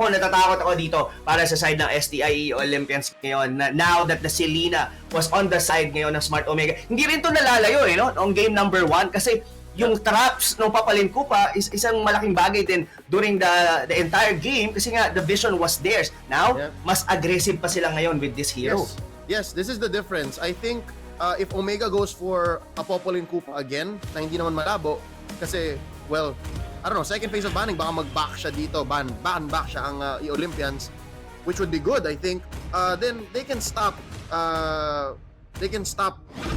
natatakot ako dito para sa side ng STIE Olympians ngayon na now that the Selena was on the side ngayon ng Smart Omega. Hindi rin to nalalayo no? On game number 1 kasi yung traps nung papalin ko pa is isang malaking bagay din during the entire game kasi nga the vision was theirs. Now, mas aggressive pa sila ngayon with this hero. Yes, this is the difference. I think if Omega goes for a Popolin Koopa again na hindi naman malabo kasi, well, I don't know, second phase of banning, baka mag-back siya dito, back siya ang Olympians, which would be good, I think. Then they can stop the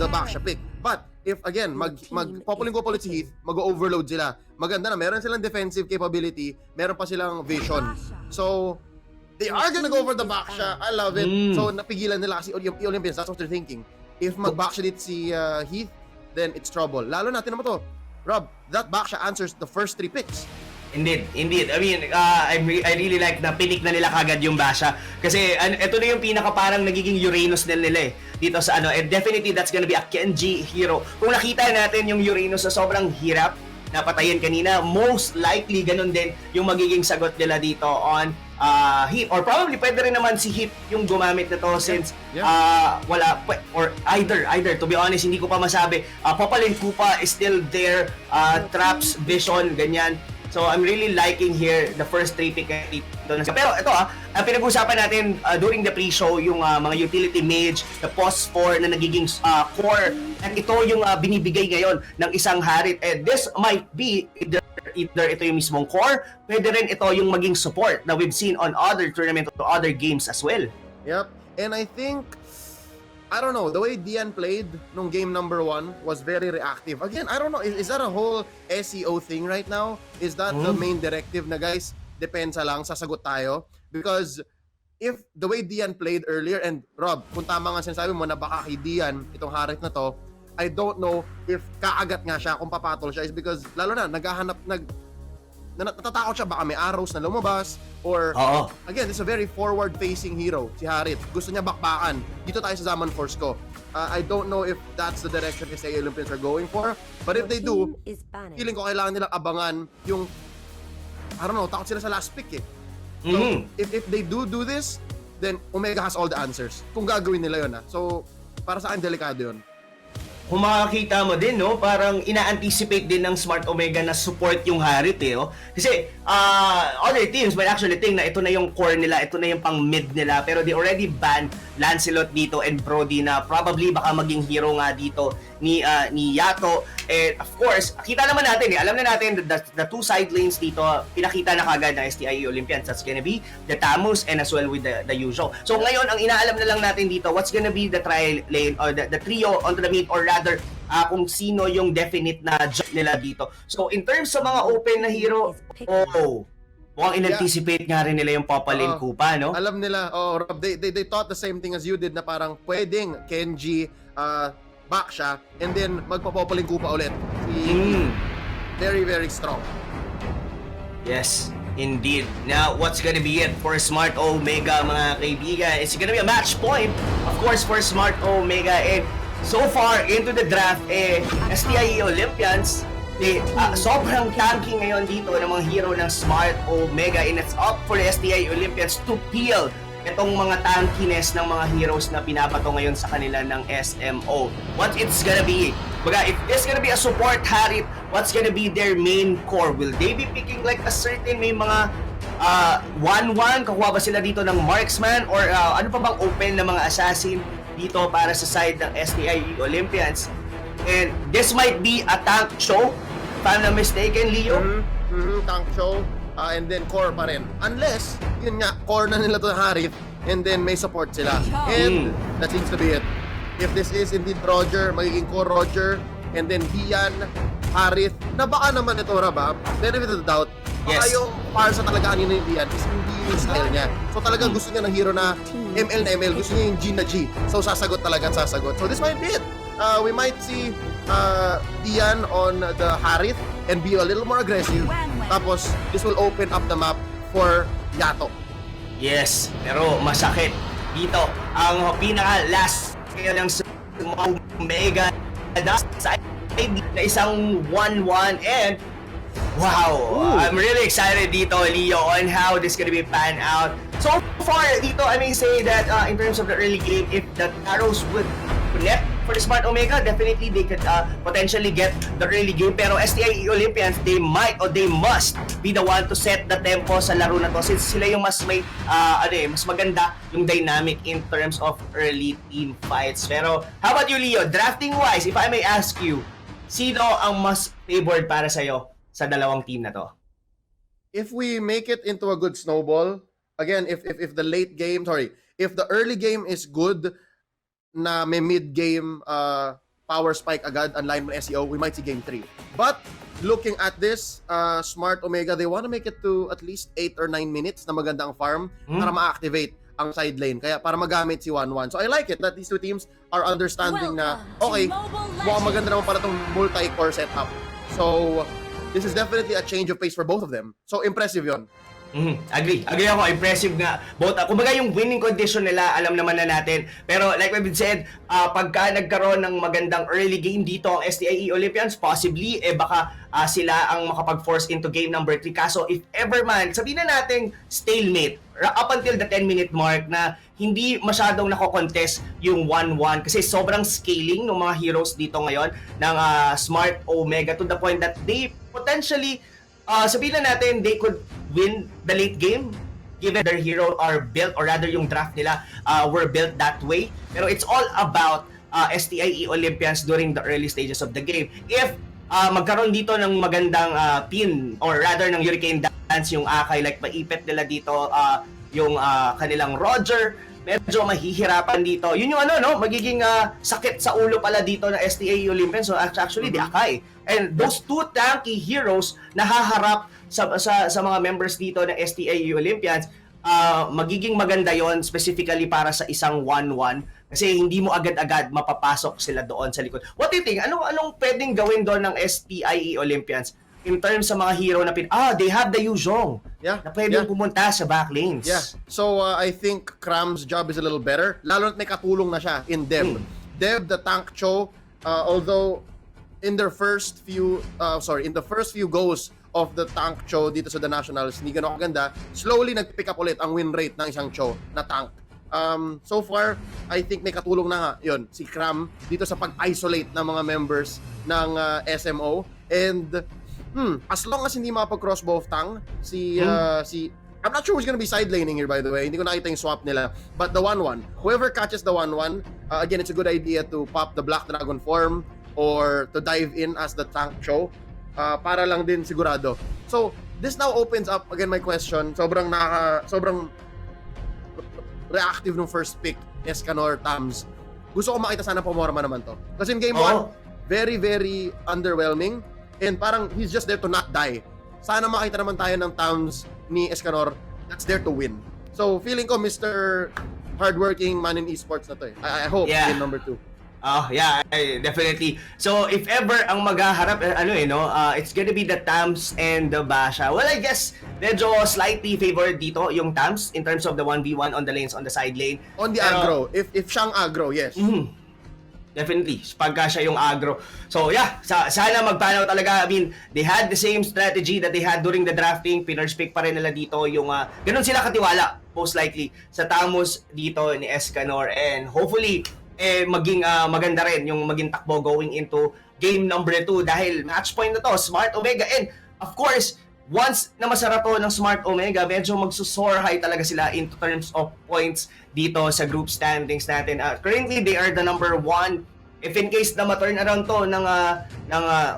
back siya pick. But if again, mag-Popolin Koopa ulit si Heath, mag-overload sila. Maganda na, meron silang defensive capability, meron pa silang vision. So, they are gonna go for the back siya. I love it. So, napigilan nila kasi Olympians, that's what they're thinking. If mag-back siya dito si Heath, then it's trouble. Lalo natin naman to, Rob, that back siya answers the first 3 picks. Indeed. I mean, I really like na pinik na nila kagad yung Basha. Kasi ito na yung pinaka parang nagiging Uranus nila dito sa and definitely that's gonna be a Kenji hero. Kung nakita natin yung Uranus na sobrang hirap na patayin kanina, most likely ganun din yung magiging sagot nila dito on Heat. Or probably pwede rin naman si Heat yung gumamit na to since wala, or either, to be honest, hindi ko pa masabi. Popolin Koopa is still there, traps, vision, ganyan. So I'm really liking here the first 3 pick dito. Pero ito ang pinag-usapan natin during the pre-show yung mga utility mage, the post 4 na nagiging core, at ito yung binibigay ngayon ng isang Harit. And this might be either ito yung mismong core, pwede rin ito yung maging support na we've seen on other tournament or other games as well. Yep. And I think, I don't know, the way Dian played nung game number 1 was very reactive. Again, I don't know, is that a whole SEO thing right now? Is that the main directive na guys, depensa lang, sasagot tayo? Because if the way Dian played earlier, and Rob, kung tama nga sinasabi mo na baka kay Dian, itong Harit na to, I don't know if kaagat nga siya, kung papatol siya, is because lalo na, natatakot siya, baka may arrows na lumabas, or again, this is a very forward-facing hero, si Harit. Gusto niya bakbakan. Dito tayo sa Zaman Force ko. I don't know if that's the direction the SEO Olympians are going for, but if they do, feeling ko kailangan nilang abangan yung, I don't know, takot sila sa last pick So, if they do this, then Omega has all the answers. Kung gagawin nila yun So, para sa akin, delikado yun. Kung makakita mo din, no, parang ina-anticipate din ng Smart Omega na support yung Harit, Kasi, other teams might actually think na ito na yung core nila, ito na yung pang mid nila, pero they already banned Lancelot dito and Brody na probably baka maging hero nga dito ni Yato. And of course, kita naman natin alam na natin the two side lanes dito, pinakita na kagad ng STIE Olympians. That's gonna be the Tamus and as well with the usual. So ngayon, ang inaalam na lang natin dito, what's gonna be the trial lane or the trio onto the mid, or rather, kung sino yung definite na job nila dito. So in terms sa mga open na hero, mukhang in-anticipate nga rin nila yung Popalin Kupa, no? Alam nila, Rob, they thought the same thing as you did, na parang pwedeng Kenji back siya and then magpa-Popalin Kupa ulit. Very, very strong. Yes, indeed. Now, what's gonna be it for Smart Omega, mga kaibigan? It's gonna be a match point, of course, for Smart Omega. And so far into the draft, STIE Olympians, sobrang tanky ngayon dito ng mga hero ng Smart Omega, and it's up for the STIE Olympians to peel itong mga tankiness ng mga heroes na binabato ngayon sa kanila ng SMO. What it's gonna be? Baga, if it's gonna be a support Harit, what's gonna be their main core? Will they be picking like a certain, may mga 1-1? Kakuha ba sila dito ng marksman? Or ano pa bang open na mga assassin dito para sa side ng STIE Olympians? And this might be a tank show, if I'm not mistaken, Leo. Tank show. And then core pa rin. Unless, yun nga, core na nila to Harith, and then may support sila. And that seems to be it. If this is indeed Roger, magiging core Roger, and then Bian, Harith, na baka naman ito, Raba, benefit of the doubt, baka yung para sa talaga kanina yung Bian is hindi yung style niya. So talagang gusto niya ng hero na ML, gusto niya yung G na G. So sasagot talaga, sasagot. So this might be it. We might see Bian on the Harith and be a little more aggressive. Tapos, this will open up the map for Yato. Yes, pero masakit dito. Ang pinaka-last ng Omega side na isang 1-1 and wow, I'm really excited dito, Leo, on how this gonna be pan out. So far dito, I may say that in terms of the early game, if the arrows would connect for the Smart Omega, definitely they could potentially get the early game. Pero STIE Olympians, they might or they must be the one to set the tempo sa laro na to, since sila yung mas may mas maganda yung dynamic in terms of early team fights. Pero how about you, Leo? Drafting wise, if I may ask you, sino ang mas favored para sa'yo sa dalawang team na to? If we make it into a good snowball, again, if the late game, if the early game is good, na may mid-game power spike agad, unlike ng SEO, we might see game 3. But looking at this, Smart Omega, they want to make it to at least 8 or 9 minutes na magandang farm para ma-activate ang side lane. Kaya para magamit si 1-1. So I like it that these two teams are understanding na, okay, mukhang maganda naman para itong multi-core setup. So this is definitely a change of pace for both of them. So impressive yon. Agree ako, impressive nga. Kumbaga yung winning condition nila, alam naman na natin. Pero like we've said, pagka nagkaroon ng magandang early game dito ang STIE Olympians, possibly, baka sila ang makapag-force into game number 3. Kaso if ever man, sabihin na natin stalemate, up until the 10-minute mark na hindi masyadong nako-contest yung 1-1 kasi sobrang scaling ng mga heroes dito ngayon ng Smart Omega to the point that they potentially, sabihin na natin, they could win the late game given their hero are built, or rather yung draft nila were built that way. Pero it's all about STIE Olympians during the early stages of the game. If magkaroon dito ng magandang pin, or rather ng Hurricane Dance yung Akay, like maipit nila dito yung kanilang Roger, medyo mahihirapan dito. Yun yung magiging sakit sa ulo pala dito ng STIE Olympians. So actually, the Akay. And those two tanky heroes na haharap sa mga members dito ng STIE Olympians, magiging maganda yon specifically para sa isang 1-1 kasi hindi mo agad-agad mapapasok sila doon sa likod. What do you think? Anong pwedeng gawin doon ng STIE Olympians in terms sa mga hero na they have the Yuzhong na pwedeng pumunta sa backlanes. Yeah. So I think Cram's job is a little better, lalo na may katulong na siya in Dev. Dev, the tank Cho, although in the first few goes of the tank Cho dito sa The Nationals, hindi ganun kaganda. Slowly nag-pick up ulit ang win rate ng isang Cho na tank. So far, I think may katulong na nga yun, si Cram dito sa pag-isolate ng mga members ng SMO. And as long as hindi makapag-cross both tang si I'm not sure who's gonna be side laning here, by the way. Hindi ko nakita yung swap nila. But the 1-1, whoever catches the 1-1, again, it's a good idea to pop the Black Dragon form or to dive in as the tank show para lang din sigurado. So, this now opens up, again, my question. Sobrang reactive nung first pick, Escanor, Tams. Gusto ko makita sana Pomorma naman to. Kasi in game 1, very, very underwhelming. And parang he's just there to not die. Sana makita naman tayo ng Tams ni Escanor that's there to win. So, feeling ko Mr. Hardworking man in esports na to eh. I hope game number 2. Oh, yeah, definitely. So, if ever ang maghaharap, it's gonna be the Tams and the Basha. Well, I guess, medyo slightly favored dito yung Tams in terms of the 1v1 on the lanes, on the side lane. On the aggro. If siyang aggro, yes. Definitely, pagka siya yung aggro. So yeah, sana magpanaw talaga. I mean, they had the same strategy that they had during the drafting. Pinners pick pa rin nila dito yung ganun sila katiwala, most likely, sa Tamos dito ni Escanor. And hopefully, maging maganda rin yung maging takbo going into game number 2 dahil match point na to, Smart Omega. And of course, once na masara to ng Smart Omega, medyo magsusore high talaga sila in terms of points dito sa group standings natin. Currently, they are the number 1. If in case na ma-turn around to ng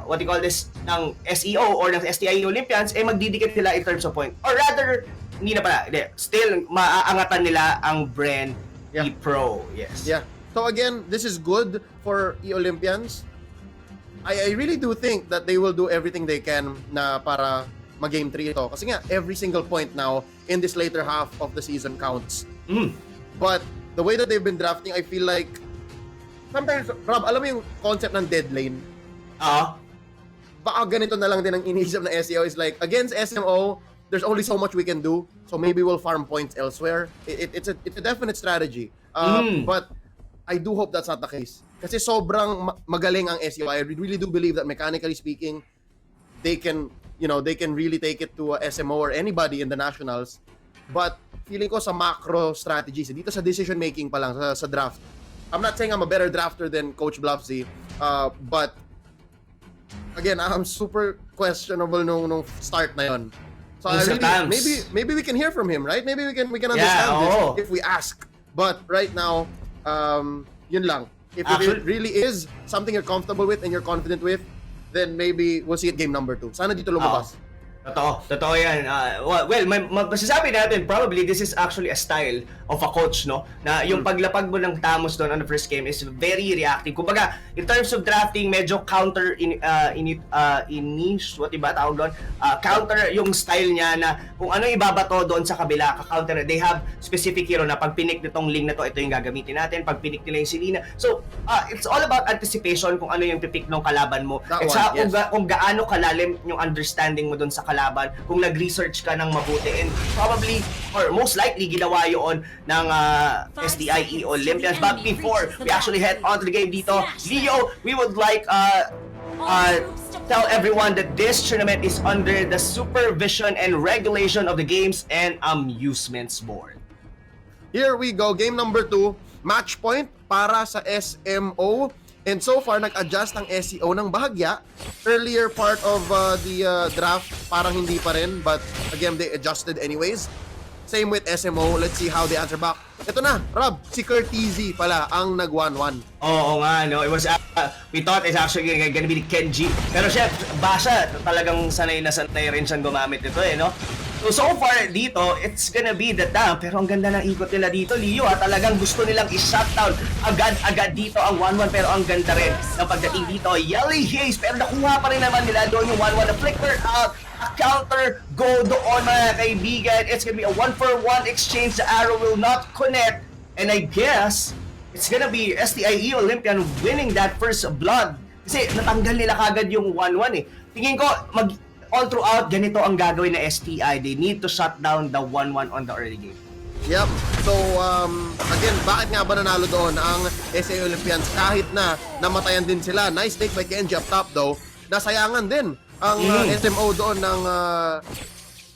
what you call this, ng SEO or ng STIE Olympians, magdidikit sila in terms of point. Or rather, hindi na pala. Still, maaangatan nila ang brand E-Pro. Yes. Yeah. So again, this is good for E-Olympians. I really do think that they will do everything they can na para mag-game 3 ito. Kasi nga, every single point now in this later half of the season counts. But the way that they've been drafting, I feel like sometimes, Rob, alam mo yung concept ng dead lane? Baka ganito na lang din ang iniisip ng SEO is like, against SMO, there's only so much we can do. So maybe we'll farm points elsewhere. It's a definite strategy. But I do hope that's not the case. Kasi sobrang magaling ang SEO. I really do believe that mechanically speaking, they can really take it to a SMO or anybody in the nationals. But feeling ko sa macro strategies, dito sa decision making pa lang sa draft. I'm not saying I'm a better drafter than Coach Bluffsy, but again, I'm super questionable nung start na yon. So I really, maybe we can hear from him, right? Maybe we can understand this if we ask. But right now, yun lang. If it really is something you're comfortable with and you're confident with, then maybe we'll see it game number 2. Sana dito lumabas. Totoo yan. Masasabi natin, probably this is actually a style of a coach, no? Na yung paglapag mo ng Tamos doon on the first game is very reactive. Kumbaga, in terms of drafting, medyo counter what iba tawag doon? Counter yung style niya na kung ano ibabato doon sa kabila, ka-counter. They have specific hero na pag pinik nitong link na to, ito yung gagamitin natin. Pag pinik nila yung Selena. So, it's all about anticipation kung ano yung pipick ng kalaban mo. At sa kung gaano kalalim yung understanding mo doon sa kalaban, kung nag-research ka ng mabuti, and probably or most likely ginawa yun ng STIE Olympians. But before we actually head on to the game dito, Leo, we would like tell everyone that this tournament is under the supervision and regulation of the Games and Amusements Board. Here we go, game number 2, match point para sa SMO. And so far, nag-adjust ang SEO ng bahagya. Earlier part of the draft, parang hindi pa rin. But again, they adjusted anyways. Same with SMO. Let's see how they answer back. Ito na, Rob, si Curtizy pala ang nag-1-1. Oo nga, no? It was, we thought it's actually gonna be Kenji. Pero siya, Basha, talagang sanay na sanay rin siyang gumamit ito no? So far dito, it's gonna be the Tam. Pero ang ganda ng ikot nila dito, Leo, talagang gusto nilang i-shutdown agad-agad dito ang 1-1. Pero ang ganda rin ng pagdating dito, Yelly Haze. Pero nakuha pa rin naman nila doon yung 1-1 na flicker out. A counter, go doon mga kaibigan. It's gonna be a 1-for-1 exchange. The arrow will not connect. And I guess, it's gonna be STIE Olympian winning that first blood. Kasi natanggal nila kagad yung 1-1 Tingin ko, all throughout, ganito ang gagawin na STI. They need to shut down the 1-1 on the early game. Yep. So, again, bakit nga ba nanalo doon ang STI Olympians kahit na namatayan din sila? Nice take by Kenji up top though. Nasayangan din ang SMO doon ng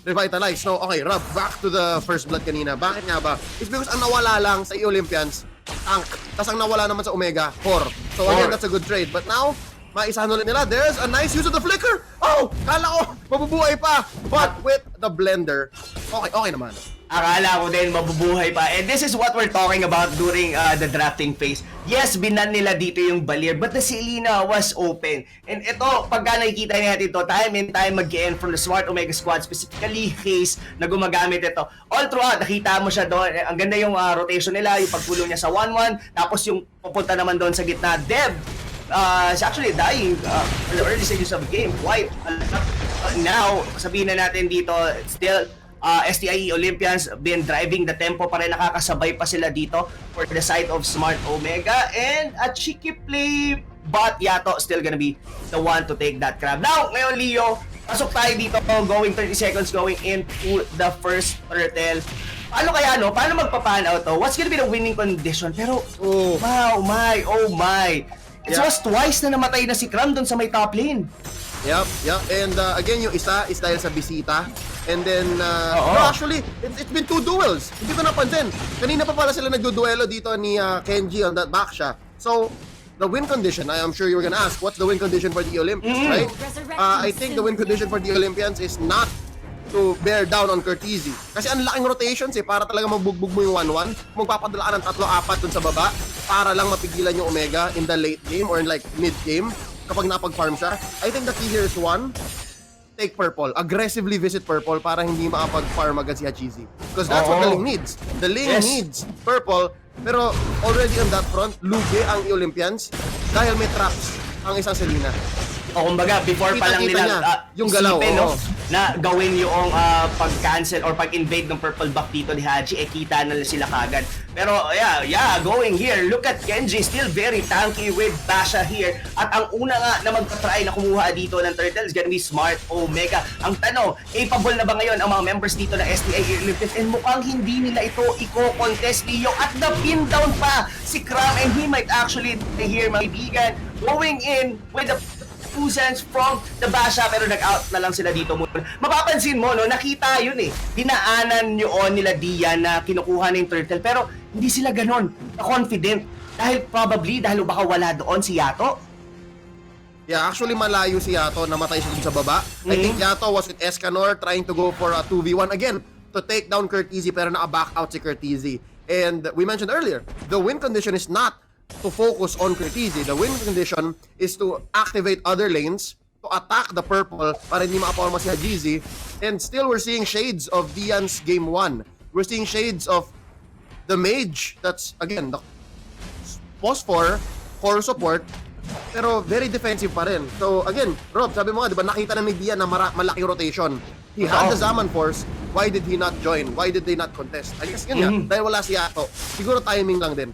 Revitalize. No, okay, Rob, back to the first blood kanina. Bakit nga ba? It's because ang nawala lang sa E-Olympians, tank. Tapos ang nawala naman sa Omega, core. So again, that's a good trade. But now, maisahan ulit nila. There's a nice use of the flicker. Oh, kala ko, mabubuhay pa. But with the blender, okay naman. Akala ko din mabubuhay pa. And this is what we're talking about during the drafting phase. Yes, binan nila dito yung Balir, but the Selena was open. And ito, pagka nakikita natin ito, time and time again from the Smart Omega squad, specifically Hayes, na gumagamit ito. All throughout, nakita mo siya doon. Ang ganda yung rotation nila, yung pagpulong niya sa 1-1, tapos yung pupunta naman doon sa gitna. Dev, is actually dying in the early stages of the game. Why? Now, sabihin na natin dito, still, STIE Olympians been driving the tempo pa rin, nakakasabay pa sila dito for the side of Smart Omega, and a cheeky play, but Yato still gonna be the one to take that crab. Now, ngayon Leo, pasok tayo dito, going 30 seconds going into the first turtle. Paano kaya, no? Paano magpapan out to? What's gonna be the winning condition? Pero, oh my. It was twice na namatay na si Cram doon sa may top lane. Yep. And again, yung isa is dahil sa bisita. And then, no, actually, it's been 2 duels. Hindi ko napansin. Kanina pa pala sila nagduduelo dito ni Kenji on that back siya. So, the win condition, I am sure you were gonna ask, what's the win condition for the Olympians, right? I think the win condition for the Olympians is not to bear down on Curtizy. Kasi ang laking rotations para talaga mabugbog mo yung 1-1. Magpapadala ka ng 3-4 dun sa baba para lang mapigilan yung Omega in the late game or in like mid-game kapag napag-farm siya. I think the key here is 1, take purple. Aggressively visit purple para hindi makapag-farm agad si Hachizi. Because that's what the lane needs. The lane needs purple. Pero already on that front, lugi ang Olympians dahil may traps ang isang Selena. O kumbaga, before pa lang nila yung galaw, isipin, no, na gawin yung pag-cancel or pag-invade ng purple buff dito ni Haji, kita na sila kagad. Pero yeah, going here, look at Kenji, still very tanky with Basha here. At ang una nga na magpa-try na kumuha dito ng turtle is gonna be Smart Omega. Ang tanong, capable na ba ngayon ang mga members dito ng STI Olympians? And mukhang hindi nila ito i-contest, Leo. At the pin down pa si Kram, and he might actually here, mga kaibigan, going in with the 2 cents from the Basha, pero nag-out na lang sila dito muna. Mapapansin mo, no, nakita yun dinaanan yun nila Dian na kinukuha na yung turtle, pero hindi sila ganon confident dahil baka wala doon si Yato. Yeah, actually malayo si Yato, namatay siya dun sa baba. I think Yato was with Escanor trying to go for a 2v1 again to take down Curtizy, pero naka-back out si Curtizy. And we mentioned earlier, the win condition is not to focus on Curtizy. The win condition is to activate other lanes, to attack the purple para hindi makaporma si Hajizi. And still we're seeing shades of Dian's game 1. We're seeing shades of the mage, that's again the post 4 core support, pero very defensive pa rin. So again, Rob, sabi mo nga, di ba nakita na ni Dian na malaking rotation. He had the Zaman Force. Why did he not join? Why did they not contest? I guess yun nga, dahil wala si Yato. Siguro timing lang din.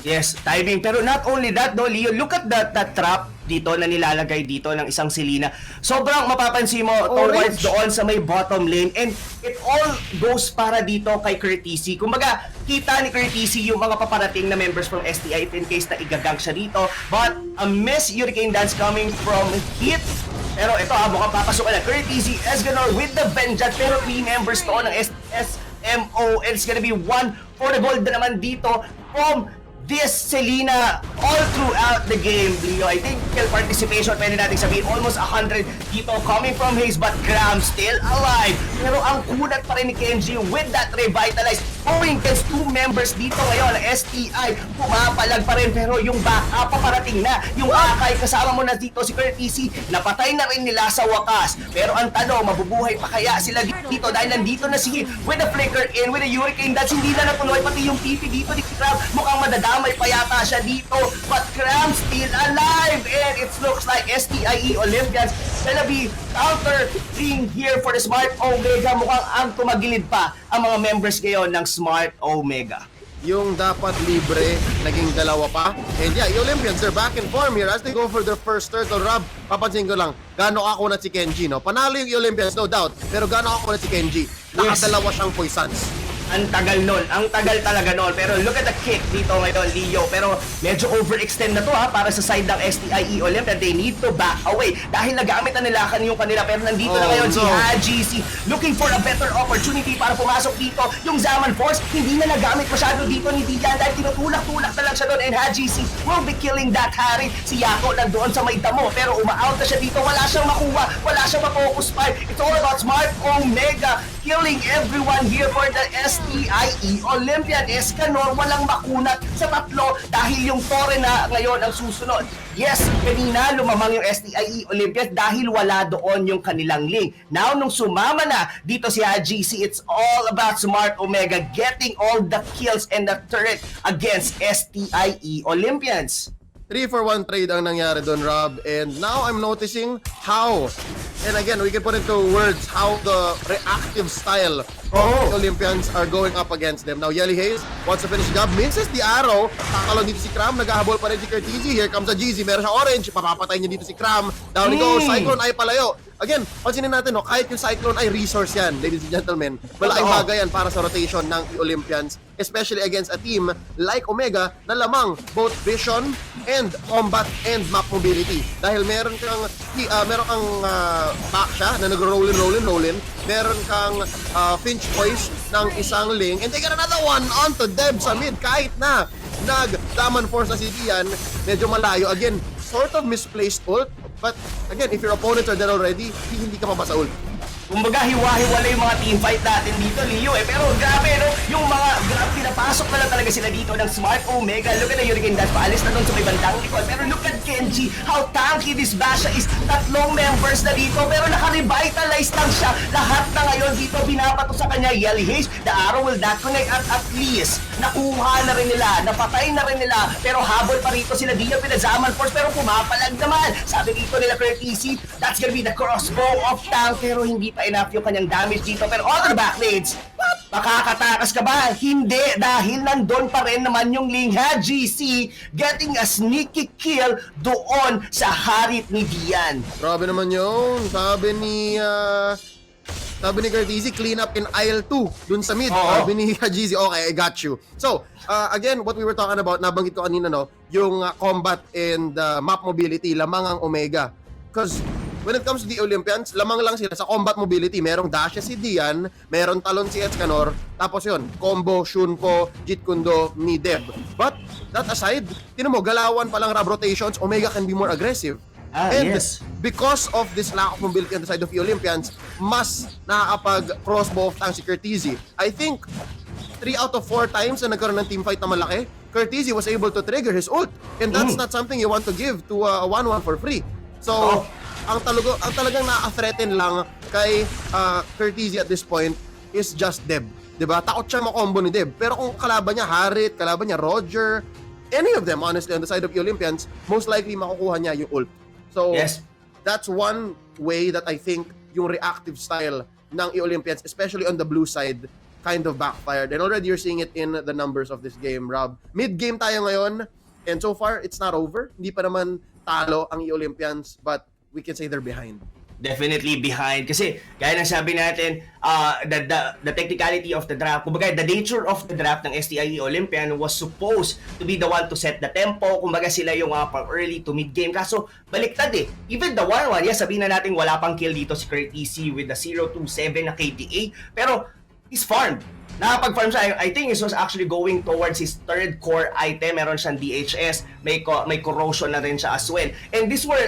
Yes, timing. Pero not only that, no, Leo, look at that trap dito na nilalagay dito ng isang Selena. Sobrang mapapansin mo towards doon sa may bottom lane, and it all goes para dito kay Curtizy. Kumbaga, kita ni Curtizy yung mga paparating na members from STI in case na igagang siya dito. But a miss Hurricane Dance coming from Hit. Pero ito mukhang papasok na Curtizy, Esganor with the Vengeance, pero 3 members to ng SMO, and it's gonna be 1 for the gold na naman dito from this Selena all throughout the game, Leo. I think kill participation, pwede natin sabihin, almost 100 dito coming from Hayes, but Graham still alive. Pero ang kunat pa rin ni Kenji with that revitalize. Going against 2 members dito ngayon, STI, pumapalag pa rin, pero yung backup paparating na. Yung Akay, kasama mo na dito si Curtizy, napatay na rin nila sa wakas. Pero ang tanong, mabubuhay pa kaya sila dito dahil nandito na si with the flicker in, with the Hurricane Dance, hindi na natuloy, pati yung TP dito ni Graham, mukhang madadamay pa yata siya dito, but Graham still alive, and it looks like STIE Olympians gonna be countering here for the Smart Omega. Mukhang ang tumagilid pa ang mga members ngayon ng Smart Omega. Yung dapat libre, naging dalawa pa. And yeah, the Olympians, they're back in form here as they go for their first turtle. Rob, papansin ko lang, gaano ako na si Kenji, no? Panalo yung Olympians, no doubt, pero gaano ako na si Kenji? Nakadalawa siyang poisons. Ang tagal talaga nun. Pero look at the kick dito ngayon, Leo. Pero medyo overextend na to para sa side ng STIE Olympia. They need to back away. Dahil nagamit na nila yung kanila. Pero nandito na ngayon si HGC looking for a better opportunity para pumasok dito. Yung Zaman Force, hindi na nagamit masyado dito ni Dian dahil tinutulak-tulak na lang siya doon. And HGC will be killing that Harry. Si Yako nandoon sa may damo. Pero uma-out na siya dito. Wala siyang makuha. Wala siyang ma-focus fire. It's all about Smart Omega killing everyone here for the STIE Olympian. Escanor walang makunat sa tatlo dahil yung Torre na ngayon ang susunod. Yes, kanina lumamang yung STIE Olympian dahil wala doon yung kanilang link. Now, nung sumama na dito si HGC, it's all about Smart Omega getting all the kills and the turret against STIE Olympians. 3-for-1 trade ang nangyari doon, Rob. And now I'm noticing how, and again, we can put into words how the reactive style of the Olympians are going up against them. Now, Yelly Hayes wants to finish the job. Misses the arrow. Takalon dito si Cram. Naghahabol pa rin si Curtizi. Here comes a GZ. Meron siyang orange. Papapatay niya dito si Cram. Down he goes. Cyclone ay palayo. Again, pansinin natin, kahit yung Cyclone ay resource yan, ladies and gentlemen. Malaking bagay yan para sa rotation ng Olympians, especially against a team like Omega na lamang both vision and combat and map mobility. Dahil meron kang back siya na nag-rollin. Meron kang Finch Voice ng isang link, and they got another one onto Deb sa mid. Kahit na nag-Daman Force na si Dian, medyo malayo. Again, sort of misplaced ult. But again, if your opponents are dead already, hindi ka pa sa ult. Kumbaga, hiwa-hiwala yung mga teamfight natin dito, Leo Pero grabe, no? Yung mga pinapasok na lang talaga sila dito ng Smart Omega. Look at the Hurricane Dash. Paalis na doon sa may bandang likod. Pero look at Kenji, how tanky this Basha is. Tatlong members na dito, pero naka-revitalize lang siya. Lahat na ngayon dito, binapato sa kanya. Yelly Haze, the arrow will not connect at least. Nakuha na rin nila, napatay na rin nila. Pero habol pa rito sila Dian Zaman Force, pero pumapalag naman. Sabi dito nila Curtizi, that's gonna be the crossbow of tank. Pero hindi pa enough yung kanyang damage dito. Pero all the backblades, makakatakas ka ba? Hindi, dahil nandun pa rin naman yung Lingha GC getting a sneaky kill doon sa harit ni Dian. Grabe naman yun. Sabi ni Curtizi, clean up in aisle 2 dun sa mid. Sabi ni GZ, okay, I got you. So, again, what we were talking about, nabanggit ko kanina, no, yung combat and map mobility, lamang ang Omega. Because when it comes to the Olympians, lamang lang sila sa combat mobility. Merong dash si Dian, merong talon si Escanor, tapos yun, combo, Shunpo, Jeet Kundo, ni Deb. But, that aside, tinan mo, galawan palang Rab rotations, Omega can be more aggressive. And because of this lack of mobility on the side of the Olympians, mas nakakapag-crossbow of tank si Curtizi. I think 3 out of 4 times na nagkaroon ng teamfight na malaki, Curtizi was able to trigger his ult. And that's not something you want to give to a 1-1 for free. So, ang talagang na-threaten lang kay Curtizi at this point is just Deb. Diba? Takot siya makombo ni Deb. Pero kung kalaban niya Harit, kalaban niya Roger, any of them, honestly, on the side of the Olympians, most likely makukuha niya yung ult. So, that's one way that I think yung reactive style ng Olympians, especially on the blue side, kind of backfired. And already you're seeing it in the numbers of this game, Rob. Mid-game tayo ngayon, and so far, it's not over. Hindi pa naman talo ang Olympians, but we can say they're behind. Definitely behind. Kasi, gaya ng sabi natin, the technicality of the draft, kumbaga, the nature of the draft ng STIE Olympian was supposed to be the one to set the tempo. Kumbaga, sila yung pang early to mid-game. Kaso, baliktad Even the 1-1, sabihin na natin wala pang kill dito si Curtizi with the 0-2-7 na KDA. Pero, he's farmed. Nakapag-farm siya. I think it was actually going towards his third core item. Meron siyang DHS, may corrosion na rin siya as well. And these were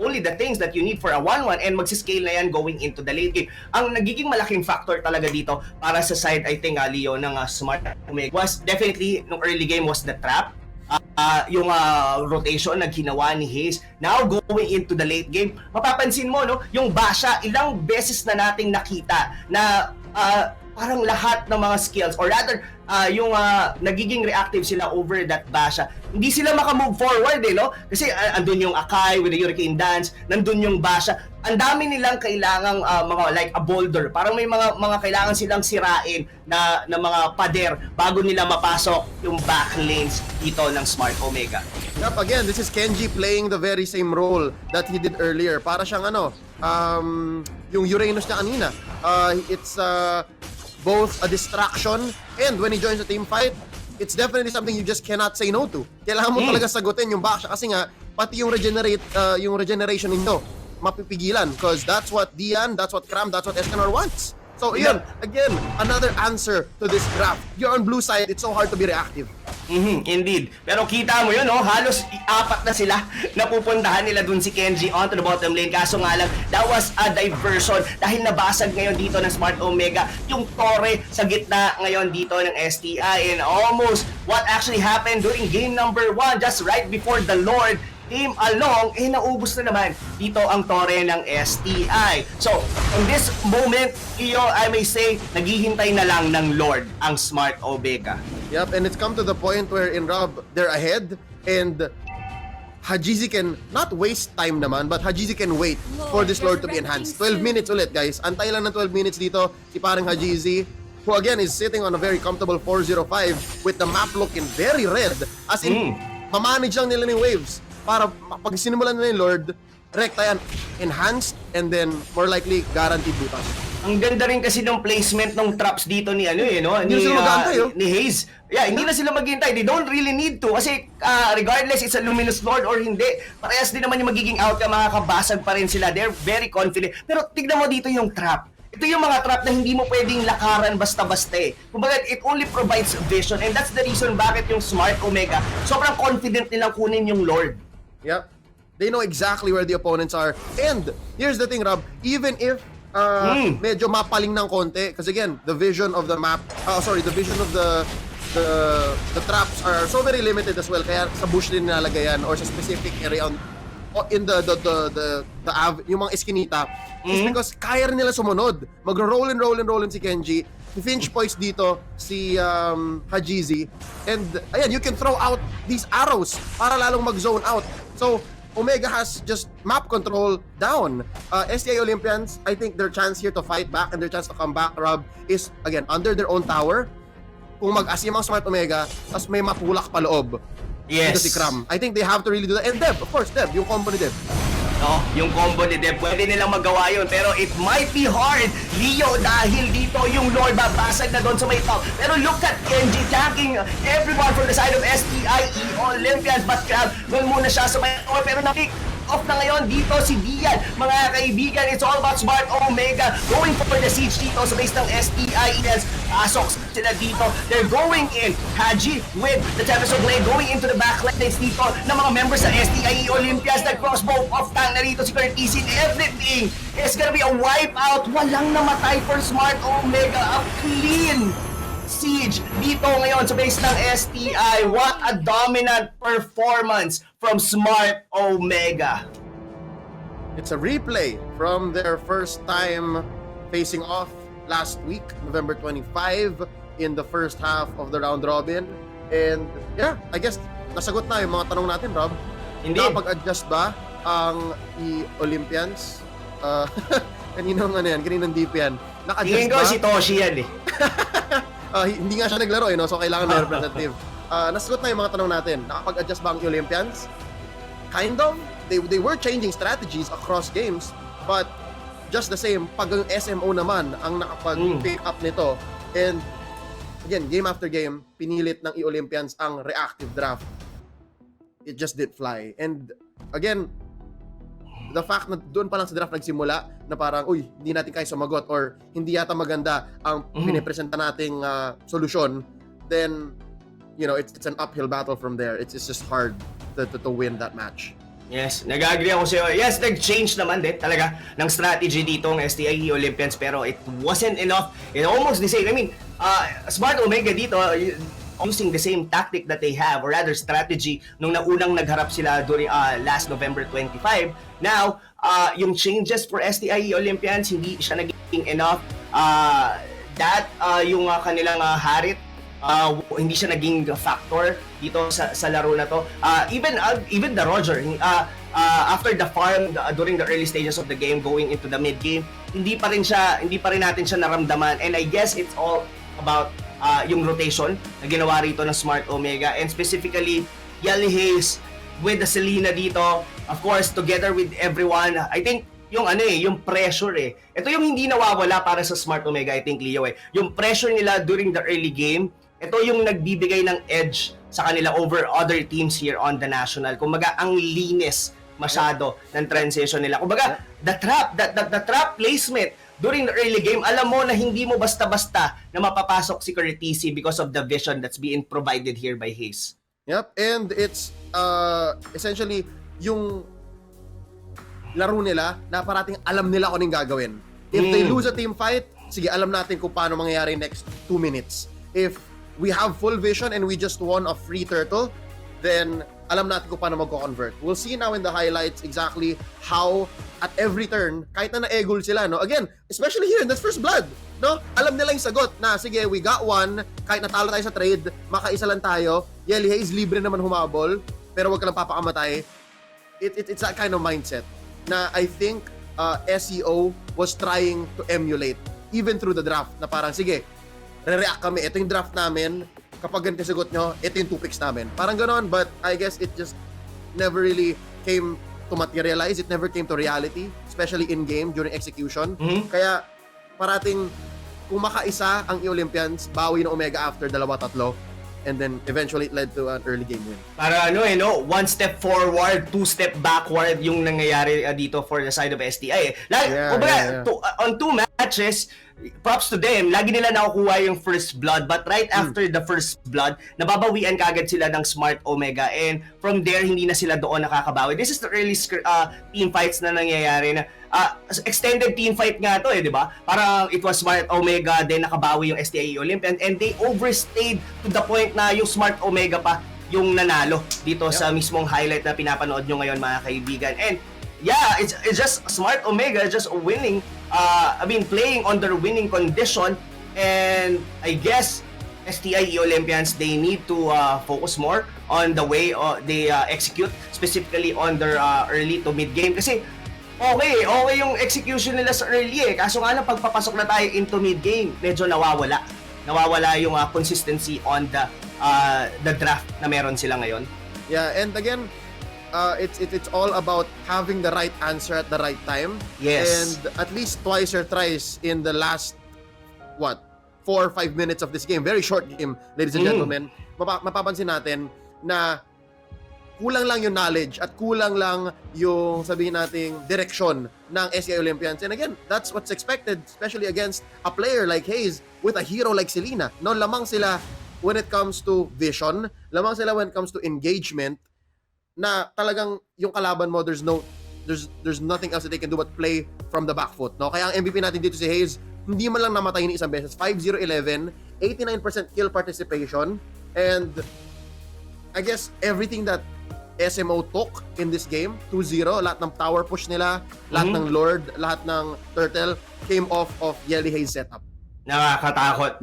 only the things that you need for a 1-1 and magsiscale na yan going into the late game. Ang nagiging malaking factor talaga dito para sa side, I think, Leo, ng Smart Omega was definitely, nung early game was the trap. Yung rotation na ginawa ni Hayes. Now going into the late game, mapapansin mo, no, yung Basha, ilang beses na nating nakita na parang lahat ng mga skills, or rather, yung nagiging reactive sila over that Basha. Hindi sila makamove forward no? Kasi andun yung Akai with the Hurricane Dance, nandun yung Basha. Ang dami nilang kailangang mga like a boulder. Parang may mga kailangan silang sirain na mga pader bago nila mapasok yung back lanes dito ng Smart Omega. Yep, again, this is Kenji playing the very same role that he did earlier. Para siyang yung Uranus niya kanina. It's both a distraction, and when he joins a team fight, it's definitely something you just cannot say no to. Kailangan mo talaga sagutin yung back kasi nga, pati yung regeneration ninyo, mapipigilan. Because that's what Dian, that's what Cram, that's what Escanor wants. So, yun, again, another answer to this draft. You're on blue side, it's so hard to be reactive. Indeed. Pero kita mo yun, no? Halos apat na sila na pupuntahan nila dun si Kenji onto the bottom lane. Kaso nga lang, that was a diversion dahil nabasag ngayon dito ng Smart Omega yung Torre sa gitna ngayon dito ng STI. And almost what actually happened during game number 1, just right before the Lord came along, naubos na naman dito ang Torre ng STI. So, in this moment, Iyo, I may say, naghihintay na lang ng Lord ang Smart Omega. Yep, and it's come to the point where in Rob, they're ahead, and Hajizi can not waste time naman, but Hajizi can wait for this Lord to be enhanced. 12 minutes ulit, guys. Antay lang ng 12 minutes dito si parang Hajizi, who again is sitting on a very comfortable 405 with the map looking very red. As in, mamanage lang nila ng waves. Para pag sinimulan nila yung Lord, rekta yan, enhanced, and then more likely guaranteed butas. Ang ganda rin kasi ng placement ng traps dito ni ni Hayes. Yeah, hindi na sila maghintay. They don't really need to kasi regardless it's a luminous Lord or hindi, parehas din naman yung magiging outcome, makakabasag pa rin sila. They're very confident. Pero tignan mo dito yung trap. Ito yung mga trap na hindi mo pwedeng lakaran basta-basta eh. Kumbaga, it only provides vision, and that's the reason bakit yung Smart Omega sobrang confident nilang kunin yung Lord. Yep. They know exactly where the opponents are. And here's the thing, Rob, even if medyo mapaling ng konti, because again, the vision of the map, the vision of the traps are so very limited as well. Kaya sa bush din nilalagay yan or sa specific area in yung mga eskinita is because kaya rin nila sumunod. Magro-roll and si Kenji. Finch points dito si Hajizi, and ayan, you can throw out these arrows para lalong mag-zone out. So Omega has just map control down. STI Olympians, I think their chance here to fight back and their chance to come back, Rob, is again under their own tower. Kung mag-asim ang Smart Omega, tas may mapulak pa loob. Yes. Ito si Cram. I think they have to really do that. And Deb, of course, Deb, yung combo ni Deb. No, yung combo ni Deb, pwede nilang magawa yun. Pero it might be hard, Leo, dahil dito yung Lord babasag na doon sa may top. Pero look at Kenji attacking everyone from the side of STIE Olympians. But doon muna siya sa may top. Pero na-pick off na ngayon dito si Dian. Mga kaibigan, it's all about Smart Omega going for the siege dito sa base ng STI. Pasok sila dito. They're going in. Haji with the Tempest of Blade going into the backlines dito ng mga members ng STI Olympians. Nag-crossbow off tank na rito si Curtis. Everything is gonna be a wipeout. Walang namatay for Smart Omega. A clean siege dito ngayon sa base ng STI. What a dominant performance from Smart Omega. It's a replay from their first time facing off last week, November 25, in the first half of the round robin. And yeah, I guess nasagot na yung mga tanong natin, Rob. Indeed. Nakapag-adjust ba ang Olympians? Kaninong DP yan? Naka-adjust Tingin ko ba? si Toshi yan eh. Hindi nga siya naglaro no? So kailangan may representative. Nasagot na yung mga tanong natin. Nakapag-adjust ba ang Olympians? Kind of. They were changing strategies across games, but just the same, pag ang SMO naman ang nakapag-pick up nito. And again, game after game, pinilit ng Olympians ang reactive draft. It just didn't fly. And again, the fact na doon pa lang sa draft nagsimula na parang, uy, hindi natin kaya sumagot or hindi yata maganda ang pinipresenta nating solusyon, then, you know, it's an uphill battle from there. It's just hard to win that match. Yes, nag-agree ako sa'yo. Yes, nag-change naman din talaga ng strategy dito ng STI Olympians, pero it wasn't enough. It almost the same. I mean, Smart Omega dito, using the same tactic that they have, or rather strategy, nung naunang nagharap sila during last November 25. Now, yung changes for STI Olympians, hindi siya naging enough. Yung kanilang harit, hindi siya naging factor dito sa laro na to. Even the Roger, after the farm during the early stages of the game going into the mid game, hindi pa rin natin siya naramdaman. And I guess it's all about yung rotation na ginawa rito ng Smart Omega, and specifically Yali Hayes with the Selena dito, of course, together with everyone. I think yung yung pressure eh. Ito yung hindi nawawala para sa Smart Omega, I think, Leo eh. Yung pressure nila during the early game, ito yung nagbibigay ng edge sa kanila over other teams here on the national. Kumbaga, ang linis masyado ng transition nila. Kumbaga, the trap placement during the early game, alam mo na hindi mo basta-basta na mapapasok si Curtisi because of the vision that's being provided here by Hayes. Yep, and it's essentially yung laro nila na parating alam nila kung anong gagawin. If they lose a team fight, sige, alam natin kung paano mangyayari next 2 minutes. If we have full vision and we just won a free turtle, then alam natin kung paano magko-convert. We'll see now in the highlights exactly how at every turn, kahit na na-egol sila, no? Again, especially here in this first blood, no? Alam nila yung sagot na, sige, we got one, kahit natalo tayo sa trade, makaisa lang tayo, Yelly Hayes, libre naman humabol, pero wag ka lang papakamatay. It's that kind of mindset na I think SEO was trying to emulate even through the draft na parang, sige, re-react kami, ito yung draft namin, kapag ganito sagot nyo, ito yung 2 picks namin. Parang ganon, but I guess it just never really came to materialize. It never came to reality, especially in-game during execution. Kaya parating kung makaisa ang Olympians, bawi ng Omega after 2-3, and then eventually it led to an early game win. Para 1 step forward, 2 step backward yung nangyayari dito for the side of STI. On 2 matches, props to them, lagi nila nakukuha yung first blood, but right after the first blood, nababawian kagad sila ng Smart Omega, and from there, hindi na sila doon nakakabawi. This is the early team fights na nangyayari na extended team fight nga to di ba? Parang it was Smart Omega, then nakabawi yung STI Olympian, and they overstayed to the point na yung Smart Omega pa yung nanalo dito sa mismong highlight na pinapanood nyo ngayon, mga kaibigan. And yeah, it's just Smart Omega just winning, playing under winning condition, and I guess STI Olympians, they need to focus more on the way they execute, specifically on their early to mid game, kasi okay yung execution nila sa early kaso nga lang pagpapasok na tayo into mid game, medyo nawawala yung consistency on the draft na meron sila ngayon. Yeah, and again, it's all about having the right answer at the right time. Yes. And at least twice or thrice in the last 4 or 5 minutes of this game, very short game, ladies and gentlemen, mapapansin natin na kulang lang yung knowledge at kulang lang yung, sabihin nating, direksyon ng SEI Olympians. And again, that's what's expected, especially against a player like Hayes with a hero like Selena. No, lamang sila when it comes to vision, lamang sila when it comes to engagement, na talagang yung kalaban mo, there's nothing else that they can do but play from the back foot. No? Kaya ang MVP natin dito si Hayes, hindi man lang namatay ni isang beses. 5-0-11, 89% kill participation, and I guess everything that SMO took in this game, 2-0, lahat ng tower push nila, lahat ng Lord, lahat ng Turtle came off of Yelly Hayes setup. Nakakatakot.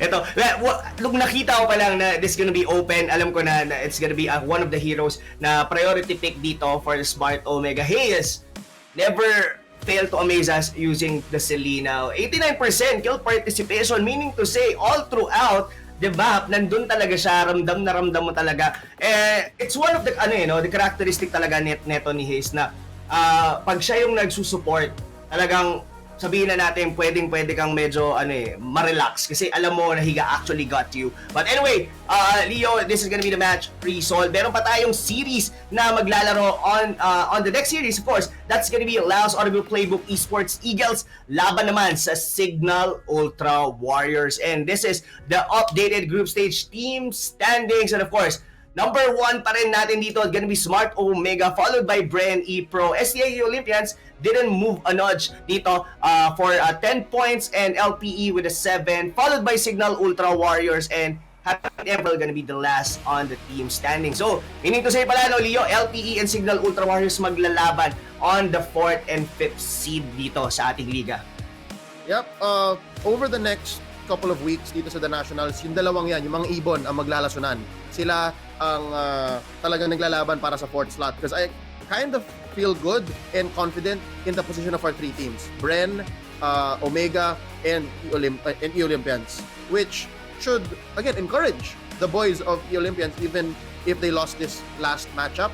Ito, nung nakita ko pa lang na this gonna be open, alam ko na it's gonna be one of the heroes na priority pick dito for the Smart Omega. Hayes never failed to amaze us using the Selena. 89% kill participation, meaning to say all throughout, diba, nandun talaga siya, ramdam mo talaga. It's one of the the characteristic talaga neto ni Hayes na pag siya yung nagsusupport, talagang sabihin na natin pwede kang medyo ma-relax kasi alam mo na he actually got you. But anyway, Leo, this is gonna be the match pre-solve. Meron pa tayong series na maglalaro on the next series, of course. That's gonna be Laos Automobile Playbook Esports Eagles laban naman sa Signal Ultra Warriors. And this is the updated group stage team standings, and of course, number 1 pa rin natin dito, gonna be Smart Omega, followed by Bren E Pro. STI Olympians didn't move a nudge dito for 10 points, and LPE with a 7, followed by Signal Ultra Warriors, and Happy Emerald gonna be the last on the team standing. So, meaning to say pala, Leo, LPE and Signal Ultra Warriors maglalaban on the 4th and 5th seed dito sa ating liga. Yep, over the next couple of weeks dito sa The Nationals, yung dalawang yan, yung mga ibon ang maglalasunan. Sila ang talagang naglalaban para sa 4th slot, because I kind of feel good and confident in the position of our 3 teams, Bren, Omega, and E-Olympians, which should, again, encourage the boys of E-Olympians, even if they lost this last matchup.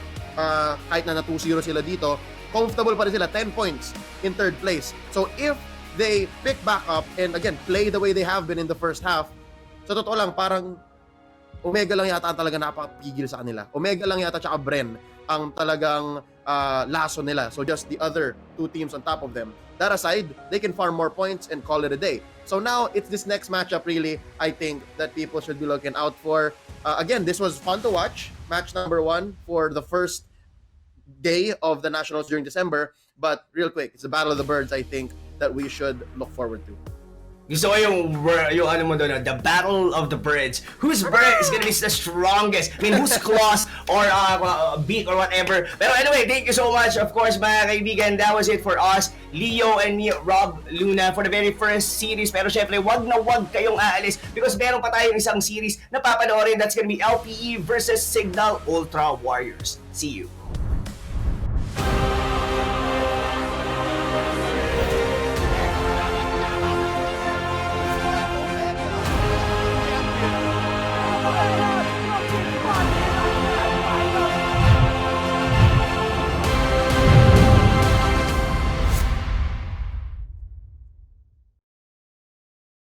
Kahit na 2-0 sila dito, comfortable pa rin sila, 10 points in third place. So if they pick back up and again, play the way they have been in the first half, sa totoo lang, parang Omega lang yata ang talaga napapigil sa kanila. Omega lang yata tsaka Bren ang talagang laso nila. So just the other two teams on top of them. That aside, they can farm more points and call it a day. So now, it's this next matchup really, I think, that people should be looking out for. Again, this was fun to watch. Match number 1 for the first day of the Nationals during December. But real quick, it's the Battle of the Birds, I think, that we should look forward to. Gusto ko yung ano mo doon, the Battle of the Birds. Whose bird is gonna be the strongest? I mean, whose claws or beak or whatever. Pero anyway, thank you so much. Of course, mga kaibigan, that was it for us. Leo and me, Rob Luna, for the very first series. Pero syempre, wag na wag kayong aalis because meron pa tayong isang series na papanoorin. That's gonna be LPE versus Signal Ultra Warriors. See you.